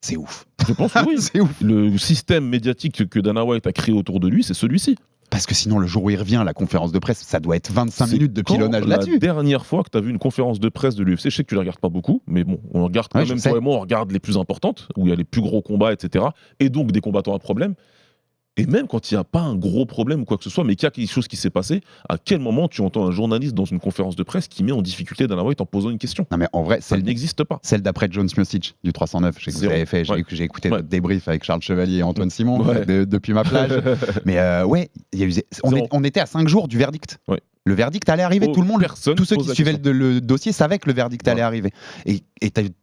C'est ouf. Je pense que oui. C'est ouf. Le système médiatique que Dana White a créé autour de lui, c'est celui-ci. Parce que sinon, le jour où il revient, la conférence de presse, ça doit être 25 minutes de pilonnage là-dessus. La dernière fois que tu as vu une conférence de presse de l'UFC, je sais que tu la regardes pas beaucoup, mais bon, on regarde quand même, toi et moi, on regarde les plus importantes, où il y a les plus gros combats, etc. Et donc des combattants à problème. Et même quand il n'y a pas un gros problème ou quoi que ce soit, mais qu'il y a quelque chose qui s'est passé, à quel moment tu entends un journaliste dans une conférence de presse qui met en difficulté Dana White en posant une question ? Non mais en vrai, ça n'existe pas. Celle d'après John Miocic du 309, je sais que vous avez fait, j'ai écouté notre débrief avec Charles Chevalier et Antoine Simon depuis ma plage. Mais on était à 5 jours du verdict. Ouais. Le verdict allait arriver, tout le monde, tous ceux qui suivaient le dossier savaient que le verdict allait arriver. Et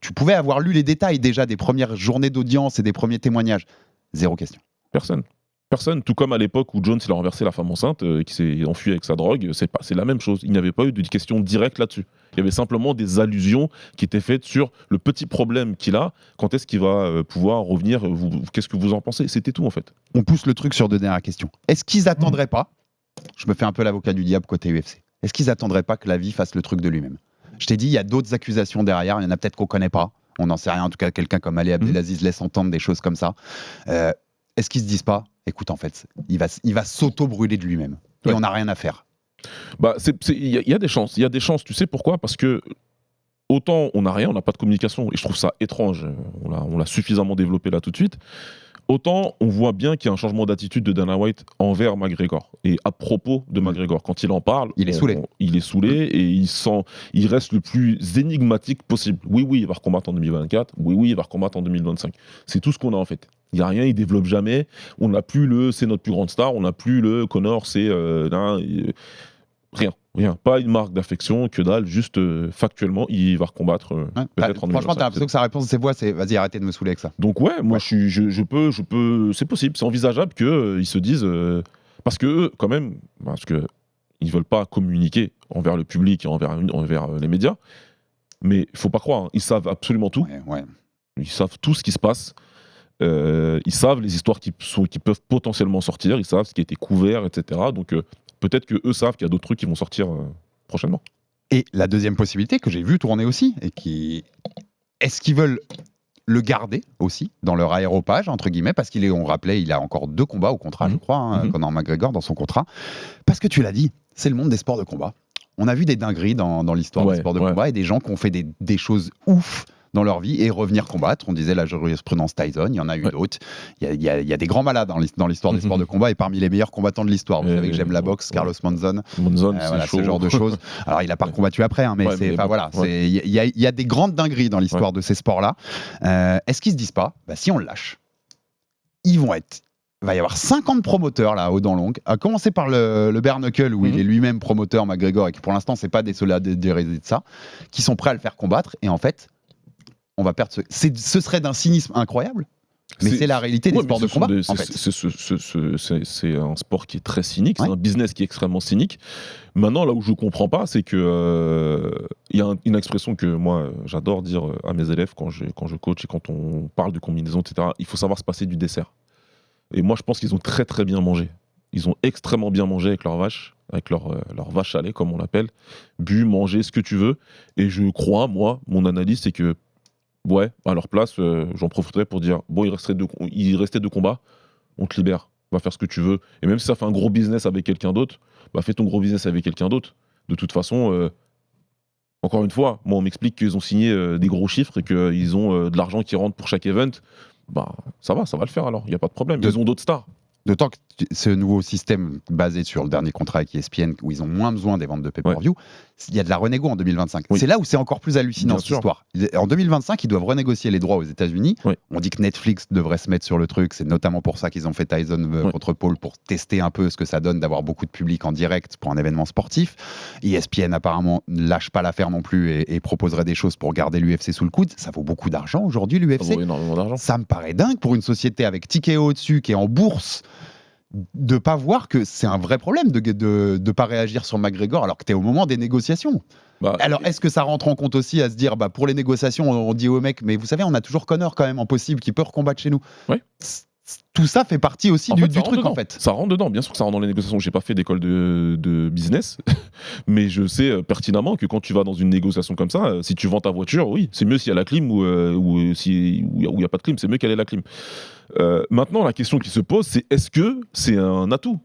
tu pouvais avoir lu les détails déjà des premières journées d'audience et des premiers témoignages. Zéro question. Personne, tout comme à l'époque où Jones il a renversé la femme enceinte qui s'est enfuie avec sa drogue, c'est la même chose. Il n'y avait pas eu de questions directes là-dessus. Il y avait simplement des allusions qui étaient faites sur le petit problème qu'il a, quand est-ce qu'il va pouvoir revenir, qu'est-ce que vous en pensez ? C'était tout en fait. On pousse le truc sur deux dernières questions. Est-ce qu'ils attendraient pas, je me fais un peu l'avocat du diable côté UFC, est-ce qu'ils attendraient pas que la vie fasse le truc de lui-même ? Je t'ai dit, il y a d'autres accusations derrière, il y en a peut-être qu'on connaît pas, on n'en sait rien, en tout cas quelqu'un comme Ali Abdelaziz laisse entendre des choses comme ça. Est-ce qu'ils se disent pas, écoute, en fait, il va s'auto-brûler de lui-même et on n'a rien à faire. Bah, il y a des chances. Il y a des chances. Tu sais pourquoi ? Parce que autant on n'a rien, on n'a pas de communication, et je trouve ça étrange. On l'a suffisamment développé là tout de suite. Autant on voit bien qu'il y a un changement d'attitude de Dana White envers McGregor et à propos de McGregor. Quand il en parle, il est saoulé et il reste le plus énigmatique possible. Oui, il va recombattre en 2024. Oui, il va recombattre en 2025. C'est tout ce qu'on a en fait. Il n'y a rien, il développe jamais. On n'a plus c'est notre plus grande star. On n'a plus le Conor, Rien. Pas une marque d'affection, que dalle, juste factuellement, il va recombattre peut-être en 2025. Franchement, t'as l'impression que sa réponse, c'est quoi? C'est vas-y, arrêtez de me saouler avec ça. Donc ouais, moi je peux, c'est possible, c'est envisageable qu'ils se disent, parce que eux, quand même, parce que ils veulent pas communiquer envers le public et envers les médias, mais il faut pas croire, hein, ils savent absolument tout, Ouais. ils savent tout ce qui se passe, ils savent les histoires qui peuvent potentiellement sortir, ils savent ce qui a été couvert, etc. Donc peut-être que eux savent qu'il y a d'autres trucs qui vont sortir prochainement. Et la deuxième possibilité que j'ai vu tourner aussi, est-ce qu'ils veulent le garder aussi dans leur aéropage, entre guillemets, parce on rappelait, il a encore 2 combats au contrat, je crois, Conor McGregor dans son contrat. Parce que tu l'as dit, c'est le monde des sports de combat. On a vu des dingueries dans l'histoire des sports de combat et des gens qui ont fait des choses ouf dans leur vie et revenir combattre. On disait la jurisprudence Tyson, il y en a eu d'autres. Il y a des grands malades dans l'histoire des sports de combat et parmi les meilleurs combattants de l'histoire. Vous savez que j'aime la boxe, Carlos Monzon, voilà, ce genre de choses. Alors il n'a pas combattu après, hein, mais il y a des grandes dingueries dans l'histoire de ces sports-là. Est-ce qu'ils se disent pas, si on le lâche, il va y avoir 50 promoteurs là, aux dents longues, à commencer par le bare knuckle où il est lui-même promoteur McGregor et qui pour l'instant c'est pas des solidarisés de ça, qui sont prêts à le faire combattre et en fait on va perdre ce serait d'un cynisme incroyable, mais c'est la réalité des sports de combat. C'est un sport qui est très cynique, c'est un business qui est extrêmement cynique. Maintenant, là où je comprends pas, c'est que il y a une expression que moi j'adore dire à mes élèves quand je coach et quand on parle de combinaison, etc. Il faut savoir se passer du dessert. Et moi, je pense qu'ils ont très très bien mangé. Ils ont extrêmement bien mangé avec leur vache, avec leur vache à lait, comme on l'appelle. Bu, manger, ce que tu veux. Et je crois, moi, mon analyse, c'est que à leur place, j'en profiterais pour dire bon, il restait 2 combats, on te libère, va faire ce que tu veux. Et même si ça fait un gros business avec quelqu'un d'autre, fais ton gros business avec quelqu'un d'autre. De toute façon, encore une fois, moi on m'explique qu'ils ont signé des gros chiffres et qu'ils ont de l'argent qui rentre pour chaque event. Ça va le faire alors, il n'y a pas de problème. Ils ont d'autres stars. D'autant que ce nouveau système basé sur le dernier contrat avec ESPN, où ils ont moins besoin des ventes de pay-per-view, il y a de la renégo en 2025. C'est là où c'est encore plus hallucinant cette histoire. En 2025, ils doivent renégocier les droits aux États-Unis. On dit que Netflix devrait se mettre sur le truc. C'est notamment pour ça qu'ils ont fait Tyson contre Paul, pour tester un peu ce que ça donne d'avoir beaucoup de public en direct pour un événement sportif. ESPN apparemment ne lâche pas l'affaire non plus et proposerait des choses pour garder l'UFC sous le coude. Ça vaut beaucoup d'argent aujourd'hui, l'UFC. Ça vaut énormément d'argent. Ça me paraît dingue pour une société avec TKO au-dessus, qui est en bourse, de pas voir que c'est un vrai problème de pas réagir sur McGregor alors que tu es au moment des négociations. Alors est-ce que ça rentre en compte aussi à se dire pour les négociations on dit aux mecs mais vous savez on a toujours Conor quand même en possible qui peut recombattre chez nous. Tout ça fait partie aussi du truc en fait. Ça rentre dedans, bien sûr que ça rentre dans les négociations. J'ai pas fait d'école de business, mais je sais pertinemment que quand tu vas dans une négociation comme ça, si tu vends ta voiture, oui, c'est mieux s'il y a la clim ou s'il n'y a pas de clim, c'est mieux qu'elle ait la clim. Maintenant, la question qui se pose, c'est est-ce que c'est un atout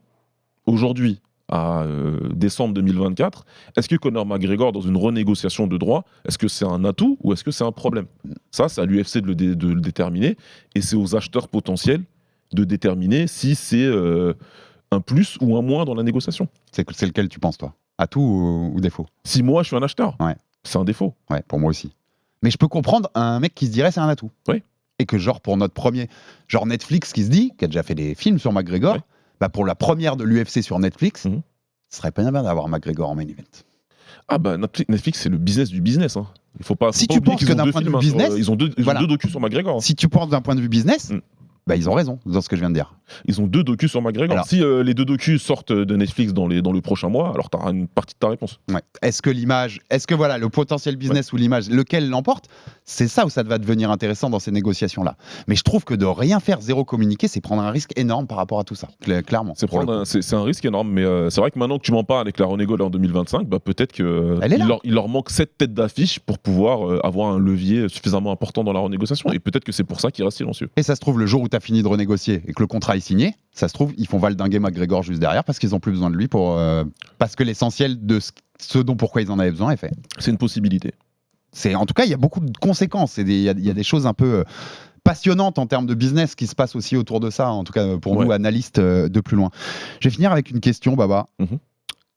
aujourd'hui, à décembre 2024, est-ce que Conor McGregor, dans une renégociation de droits, est-ce que c'est un atout ou est-ce que c'est un problème? Ça, c'est à l'UFC de le déterminer et c'est aux acheteurs potentiels de déterminer si c'est un plus ou un moins dans la négociation. C'est lequel tu penses, toi? Atout ou défaut? Si moi, je suis un acheteur, c'est un défaut. Ouais, pour moi aussi. Mais je peux comprendre un mec qui se dirait c'est un atout. Oui. Et que genre pour notre premier... Genre Netflix qui se dit, qui a déjà fait des films sur McGregor, pour la première de l'UFC sur Netflix, ce serait pas bien d'avoir McGregor en main event. Netflix, c'est le business du business. Hein. Il faut pas. Si tu penses que d'un point de vue business, ils ont deux docus sur McGregor. Hein. Si tu penses d'un point de vue business, ils ont raison dans ce que je viens de dire. Ils ont 2 docus sur McGregor. Alors, si les 2 docus sortent de Netflix dans le prochain mois, alors tu auras une partie de ta réponse. Est-ce que le potentiel business ou l'image, lequel l'emporte, c'est ça où ça va devenir intéressant dans ces négociations-là. Mais je trouve que de rien faire, zéro communiquer, c'est prendre un risque énorme par rapport à tout ça, clairement. C'est un risque énorme, mais c'est vrai que maintenant que tu m'en parles avec la renégo en 2025, peut-être qu'il leur manque 7 têtes d'affiche pour pouvoir avoir un levier suffisamment important dans la renégociation. Et peut-être que c'est pour ça qu'ils restent silencieux. Et ça se trouve, le jour où tu as fini de renégocier et que le contrat est signé, ça se trouve, ils font valdinguer McGregor juste derrière parce qu'ils n'ont plus besoin de lui parce que l'essentiel de ce dont pourquoi ils en avaient besoin est fait. C'est une possibilité. En tout cas, il y a beaucoup de conséquences et il y a des choses un peu passionnantes en termes de business qui se passent aussi autour de ça, en tout cas pour nous, analystes de plus loin. Je vais finir avec une question, Baba.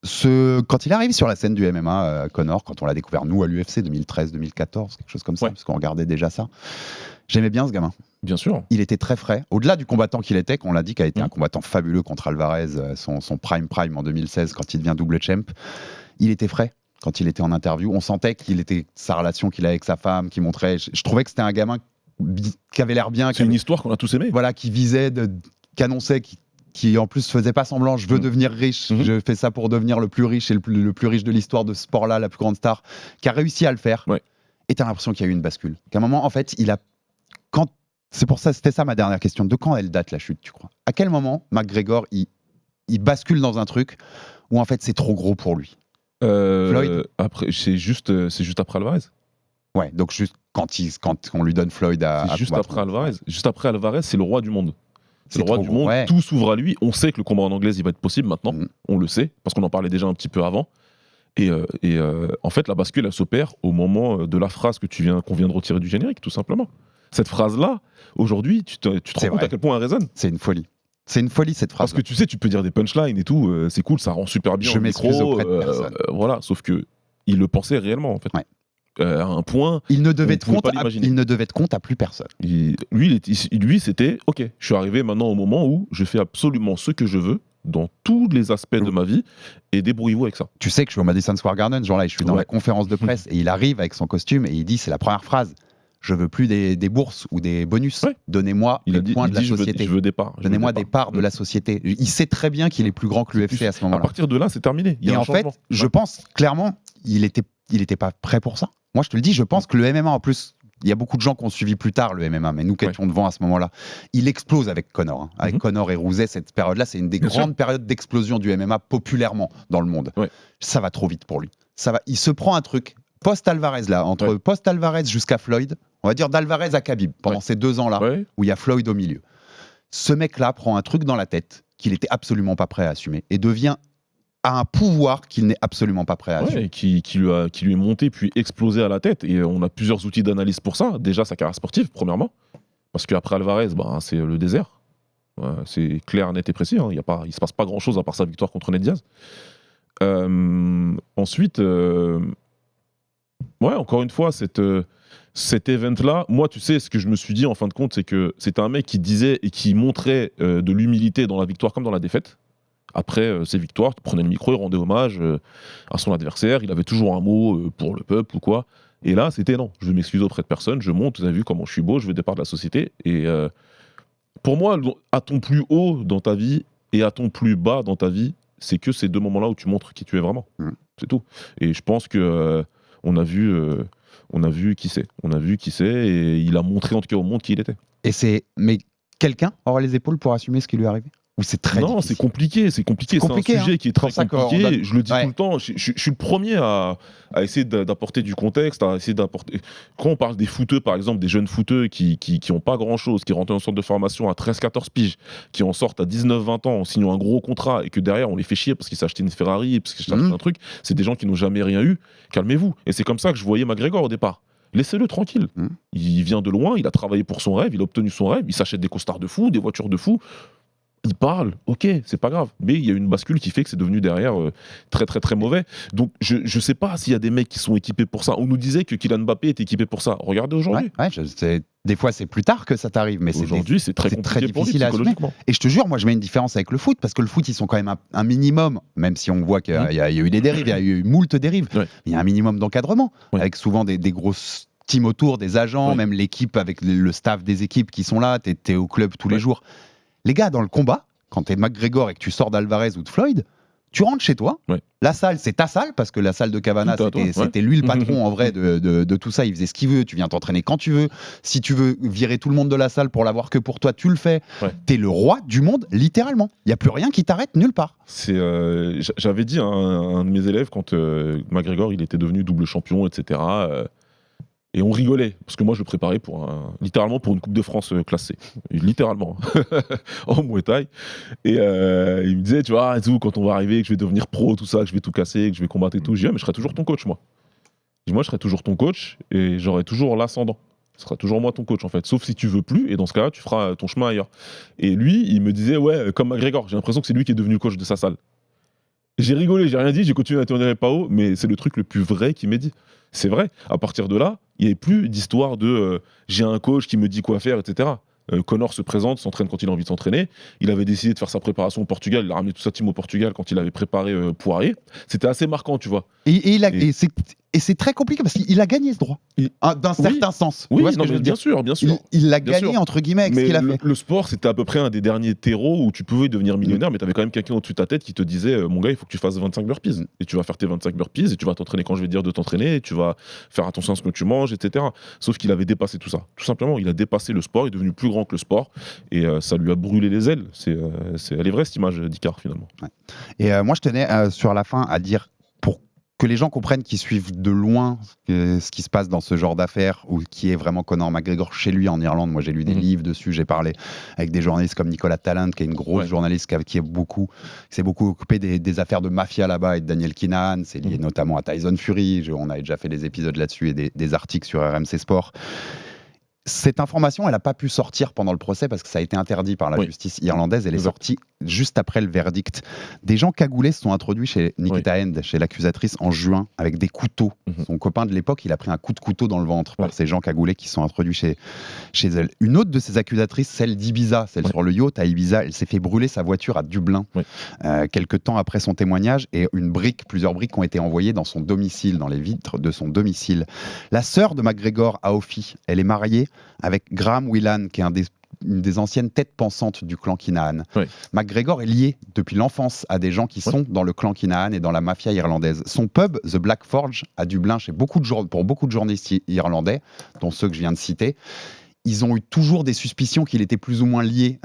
Quand il arrive sur la scène du MMA, Conor, quand on l'a découvert, nous, à l'UFC 2013-2014, quelque chose comme ça, parce qu'on regardait déjà ça, j'aimais bien ce gamin. Bien sûr. Il était très frais. Au-delà du combattant qu'il était, qu'on l'a dit, qui a été Mm. un combattant fabuleux contre Alvarez, son prime en 2016 quand il devient double champ, il était frais. Quand il était en interview, on sentait sa relation qu'il a avec sa femme, qui montrait. Je trouvais que c'était un gamin qui avait l'air bien, C'est une histoire qu'on a tous aimée. voilà, qui visait, qui annonçait, qui en plus faisait pas semblant. Je veux devenir riche. Je fais ça pour devenir le plus riche et le plus riche de l'histoire de ce sport-là, la plus grande star, qui a réussi à le faire. Ouais. Et t'as l'impression qu'il y a eu une bascule. Qu'à un moment, en fait, c'est pour ça, c'était ça ma dernière question. De quand elle date la chute, tu crois? À quel moment McGregor il bascule dans un truc où en fait c'est trop gros pour lui? Floyd Après, c'est juste après Alvarez. Ouais, donc juste quand on lui donne Floyd à C'est juste combattre. après Alvarez. Juste après Alvarez, c'est le roi du monde. C'est le roi trop du gros, monde. ouais. Tout s'ouvre à lui. On sait que le combat en anglaise, il va être possible maintenant. On le sait parce qu'on en parlait déjà un petit peu avant. Et en fait, la bascule, elle s'opère au moment de la phrase qu'on vient de retirer du générique, tout simplement. Cette phrase-là, aujourd'hui, tu te rends compte vrai. à quel point elle résonne. C'est une folie. C'est une folie cette phrase. Parce que tu sais, tu peux dire des punchlines et tout, c'est cool, ça rend super bien Je au m'excuse micro. auprès de personne. Voilà, sauf que il le pensait réellement, en fait. Ouais. À un point, il ne devait on être pouvait compte pas l'imaginer. il ne devait être compte à plus personne. lui, c'était ok, je suis arrivé maintenant au moment où je fais absolument ce que je veux dans tous les aspects de ma vie et débrouillez-vous avec ça. Tu sais que je suis au Madison Square Garden, genre là, je suis dans Ouais. la conférence de presse et il arrive avec son costume et il dit, c'est la première phrase, je veux plus des bourses ou des bonus, Ouais. donnez-moi Il les a dit, points il de la dit, je société. veux des parts. Donnez-moi des parts de la société. Il sait très bien qu'il est plus grand que l'UFC à ce À moment-là. partir de là, c'est terminé. Il y a Et un en fait, changement. je pense clairement, il était pas prêt pour ça. Moi, je te le dis, je pense que le MMA, en plus, il y a beaucoup de gens qui ont suivi plus tard le MMA, mais nous qui étions devant à ce moment-là, il explose avec Conor. Hein. Avec Conor et Rouzet, cette période-là, c'est une des Bien grandes sûr. périodes d'explosion du MMA populairement dans le monde. Ouais. Ça va trop vite pour lui. Il se prend un truc post-Alvarez, là, entre post-Alvarez jusqu'à Floyd, on va dire d'Alvarez à Khabib, pendant ces 2 ans-là, Ouais. où il y a Floyd au milieu. Ce mec-là prend un truc dans la tête qu'il était absolument pas prêt à assumer et devient à un pouvoir qu'il n'est absolument pas prêt à assumer. Ouais, qui lui est monté puis explosé à la tête. Et on a plusieurs outils d'analyse pour ça. Déjà, sa carrière sportive, premièrement. Parce qu'après Alvarez, c'est le désert. Ouais, c'est clair, net et précis. Hein. Il se passe pas grand-chose à part sa victoire contre Ned Diaz. Ensuite, encore une fois, cet event-là, moi, tu sais, ce que je me suis dit en fin de compte, c'est que c'était un mec qui disait et qui montrait de l'humilité dans la victoire comme dans la défaite. Après ses victoires, il prenait le micro, il rendait hommage à son adversaire, il avait toujours un mot pour le peuple ou quoi. Et là, c'était non, je m'excuse auprès de personne, je monte, vous avez vu comment je suis beau, je veux des parts de la société. Et pour moi, à ton plus haut dans ta vie et à ton plus bas dans ta vie, c'est que ces 2 moments-là où tu montres qui tu es vraiment. C'est tout. Et je pense que on a vu qui c'est. On a vu qui c'est et il a montré en tout cas au monde qui il était. Mais quelqu'un aura les épaules pour assumer ce qui lui est arrivé? Ou c'est très Non, difficile? c'est compliqué. C'est un sujet qui est très pour ça compliqué. qu'on donne- Je le dis Ouais. tout le temps. Je suis le premier à essayer d'apporter du contexte, à essayer d'apporter. Quand on parle des footeux, par exemple, des jeunes footeux qui ont pas grand-chose, qui rentrent en centre de formation à 13-14 piges, qui en sortent à 19-20 ans en signant un gros contrat et que derrière on les fait chier parce qu'ils s'achètent une Ferrari, parce qu'ils s'achètent un truc, c'est des gens qui n'ont jamais rien eu. Calmez-vous. Et c'est comme ça que je voyais McGregor au départ. Laissez-le tranquille. Il vient de loin, il a travaillé pour son rêve, il a obtenu son rêve, il s'achète des costards de fou, des voitures de fou. Il parle, ok, c'est pas grave. Mais il y a une bascule qui fait que c'est devenu derrière très très très mauvais. Donc je sais pas s'il y a des mecs qui sont équipés pour ça. On nous disait que Kylian Mbappé était équipé pour ça. Regardez aujourd'hui. Des fois c'est plus tard que ça t'arrive, mais Aujourd'hui c'est très compliqué pour lui difficile à assumer. psychologiquement. Et je te jure, moi je mets une différence avec le foot, parce que le foot ils sont quand même un minimum, même si on voit qu'il y a eu des dérives, il y a eu moult dérives, Ouais. il y a un minimum d'encadrement, Ouais. avec souvent des grosses teams autour, des agents, Ouais. même l'équipe avec le staff des équipes qui sont là, t'es au club tous les Ouais. jours. Les gars, dans le combat, quand t'es McGregor et que tu sors d'Alvarez ou de Floyd, tu rentres chez toi. Ouais. La salle, c'est ta salle, parce que la salle de Cavana, Tout à toi, ouais. c'était lui le patron en vrai de tout ça. Il faisait ce qu'il veut. Tu viens t'entraîner quand tu veux. Si tu veux virer tout le monde de la salle pour l'avoir que pour toi, tu le fais. Ouais. T'es le roi du monde, littéralement. Il n'y a plus rien qui t'arrête nulle part. J'avais dit à un de mes élèves quand McGregor il était devenu double champion, etc. Et on rigolait, parce que moi je le préparais littéralement pour une Coupe de France classée. Littéralement. En Muay Thai. Et il me disait, tu vois, et tout, quand on va arriver, que je vais devenir pro, tout ça, que je vais tout casser, que je vais combattre et tout. Je dis, mais je serai toujours ton coach, moi. Je dis, moi, je serai toujours ton coach et j'aurai toujours l'ascendant. Ce sera toujours moi ton coach, en fait. Sauf si tu veux plus, et dans ce cas-là, tu feras ton chemin ailleurs. Et lui, il me disait, ouais, comme McGregor, j'ai l'impression que c'est lui qui est devenu le coach de sa salle. J'ai rigolé, j'ai rien dit, j'ai continué à tourner pas haut, mais c'est le truc le plus vrai qu'il m'ait dit. C'est vrai, à partir de là, il n'y avait plus d'histoire de j'ai un coach qui me dit quoi faire, etc. Conor se présente, s'entraîne quand il a envie de s'entraîner. Il avait décidé de faire sa préparation au Portugal. Il a ramené toute sa team au Portugal quand il avait préparé Poirier. C'était assez marquant, tu vois. Et c'est très compliqué parce qu'il a gagné ce droit, d'un certain sens. Oui, tu vois ce que je veux bien dire. sûr, bien sûr. Il l'a Bien gagné sûr. entre guillemets avec ce Mais qu'il a fait. le sport, c'était à peu près un des derniers terreaux où tu pouvais devenir millionnaire, mais tu avais quand même quelqu'un au-dessus de ta tête qui te disait mon gars, il faut que tu fasses 25 burpees. Et tu vas faire tes 25 burpees et tu vas t'entraîner quand je vais te dire de t'entraîner et tu vas faire attention à ce que tu manges, etc. Sauf qu'il avait dépassé tout ça. Tout simplement, il a dépassé le sport, il est devenu plus grand que le sport et ça lui a brûlé les ailes. Elle est vraie cette image d'Icar finalement. Ouais. Et moi, je tenais sur la fin à dire, pour que les gens comprennent qui suivent de loin ce qui se passe dans ce genre d'affaires ou qui est vraiment Conor McGregor chez lui en Irlande. Moi, j'ai lu des livres dessus, j'ai parlé avec des journalistes comme Nicolas Tallant, qui est une grosse journaliste qui s'est beaucoup occupé des affaires de mafia là-bas et de Daniel Kinahan. C'est lié notamment à Tyson Fury. On avait déjà fait des épisodes là-dessus et des articles sur RMC Sport. Cette information, elle n'a pas pu sortir pendant le procès parce que ça a été interdit par la justice irlandaise. Elle est sortie juste après le verdict. Des gens cagoulés se sont introduits chez Nikita End, chez l'accusatrice, en juin, avec des couteaux. Son copain de l'époque, il a pris un coup de couteau dans le ventre par ces gens cagoulés qui se sont introduits chez elle. Une autre de ces accusatrices, celle d'Ibiza, celle sur le yacht à Ibiza, elle s'est fait brûler sa voiture à Dublin quelques temps après son témoignage et plusieurs briques ont été envoyées dans son domicile, dans les vitres de son domicile. La sœur de McGregor, Aofi, elle est mariée avec Graham Whelan, qui est une des anciennes têtes pensantes du clan Kinahan. McGregor est lié depuis l'enfance à des gens qui sont dans le clan Kinahan et dans la mafia irlandaise. Son pub, The Black Forge, à Dublin, pour beaucoup de journalistes irlandais, dont ceux que je viens de citer, ils ont eu toujours des suspicions qu'il était plus ou moins lié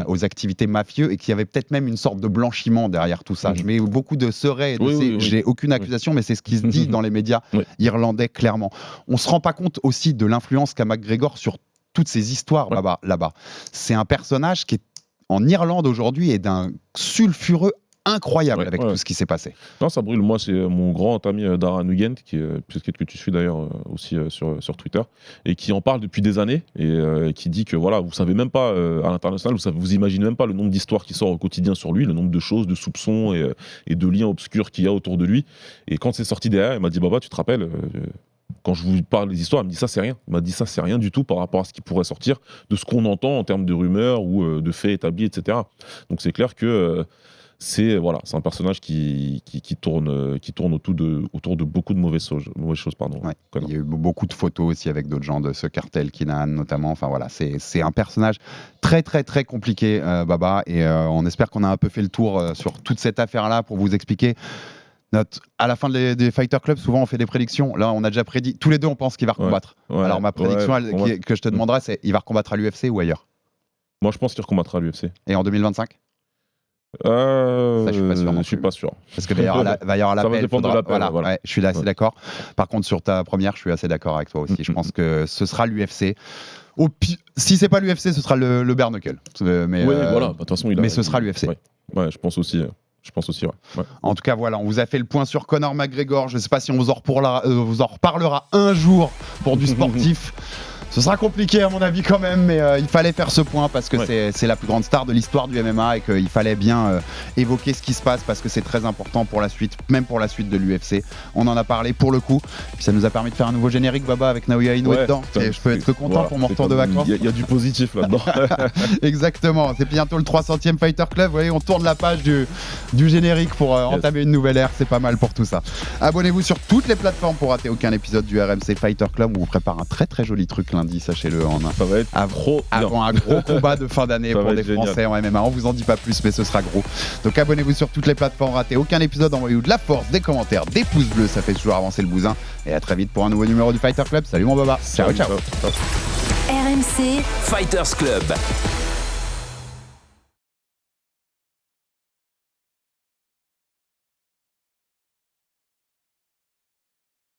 aux activités mafieuses et qu'il y avait peut-être même une sorte de blanchiment derrière tout ça. Je mets beaucoup de serais, j'ai aucune accusation, mais c'est ce qui se dit dans les médias irlandais, clairement. On ne se rend pas compte aussi de l'influence qu'a McGregor sur toutes ces histoires là-bas. C'est un personnage qui est en Irlande aujourd'hui et d'un sulfureux incroyable avec tout ce qui s'est passé. Non, ça brûle. Moi, c'est mon grand ami Dara Nugent, peut-être que tu suis d'ailleurs aussi sur Twitter, et qui en parle depuis des années, et qui dit que voilà, vous savez même pas à l'international, vous imaginez même pas le nombre d'histoires qui sortent au quotidien sur lui, le nombre de choses, de soupçons et de liens obscurs qu'il y a autour de lui. Et quand c'est sorti derrière, il m'a dit Baba, tu te rappelles quand je vous parle des histoires, il me dit ça c'est rien. Il m'a dit ça c'est rien du tout par rapport à ce qui pourrait sortir de ce qu'on entend en termes de rumeurs ou de faits établis, etc. Donc c'est clair que c'est un personnage qui tourne autour de beaucoup de mauvaises choses. Il y a eu beaucoup de photos aussi avec d'autres gens de ce cartel Kinahan notamment. Enfin voilà, c'est un personnage très très très compliqué, Baba, et on espère qu'on a un peu fait le tour sur toute cette affaire-là pour vous expliquer. À la fin des Fighter Club, souvent on fait des prédictions. Là, on a déjà prédit. Tous les deux, on pense qu'il va recombattre. Alors ma prédiction que je te demanderais, c'est il va recombattre à l'UFC ou ailleurs? Moi, je pense qu'il recombattra à l'UFC. Et en 2025? Ça, je suis pas sûr. Parce que d'ailleurs, va y avoir l'appel. Ça va dépendre de l'appel. Voilà. Je suis assez d'accord. Par contre, sur ta première, je suis assez d'accord avec toi aussi. Je pense que ce sera l'UFC. Si c'est pas l'UFC, ce sera le bare knuckle. Mais de toute façon, ce sera l'UFC. Ouais, je pense aussi. Ouais. En tout cas, voilà, on vous a fait le point sur Conor McGregor. Je ne sais pas si on vous en reparlera un jour pour du sportif. Ce sera compliqué à mon avis quand même, mais il fallait faire ce point parce que c'est la plus grande star de l'histoire du MMA et qu'il fallait bien évoquer ce qui se passe parce que c'est très important pour la suite, même pour la suite de l'UFC. On en a parlé pour le coup, puis ça nous a permis de faire un nouveau générique, Baba, avec Naoya Inoue dedans. Et je peux être content pour mon retour de vacances. Il y a du positif là-dedans. Exactement, c'est bientôt le 300e Fighter Club. Vous voyez, on tourne la page du générique pour entamer une nouvelle ère, c'est pas mal pour tout ça. Abonnez-vous sur toutes les plateformes pour rater aucun épisode du RMC Fighter Club. On vous prépare un très très joli truc lundi, sachez-le, ça va être avant un gros combat de fin d'année pour des Français en MMA. On vous en dit pas plus, mais ce sera gros. Donc abonnez-vous sur toutes les plateformes, ratez aucun épisode, envoyez-vous de la force, des commentaires, des pouces bleus, ça fait toujours avancer le bousin. Et à très vite pour un nouveau numéro du Fighter Club. Salut mon Baba. Ciao. RMC Fighters Club.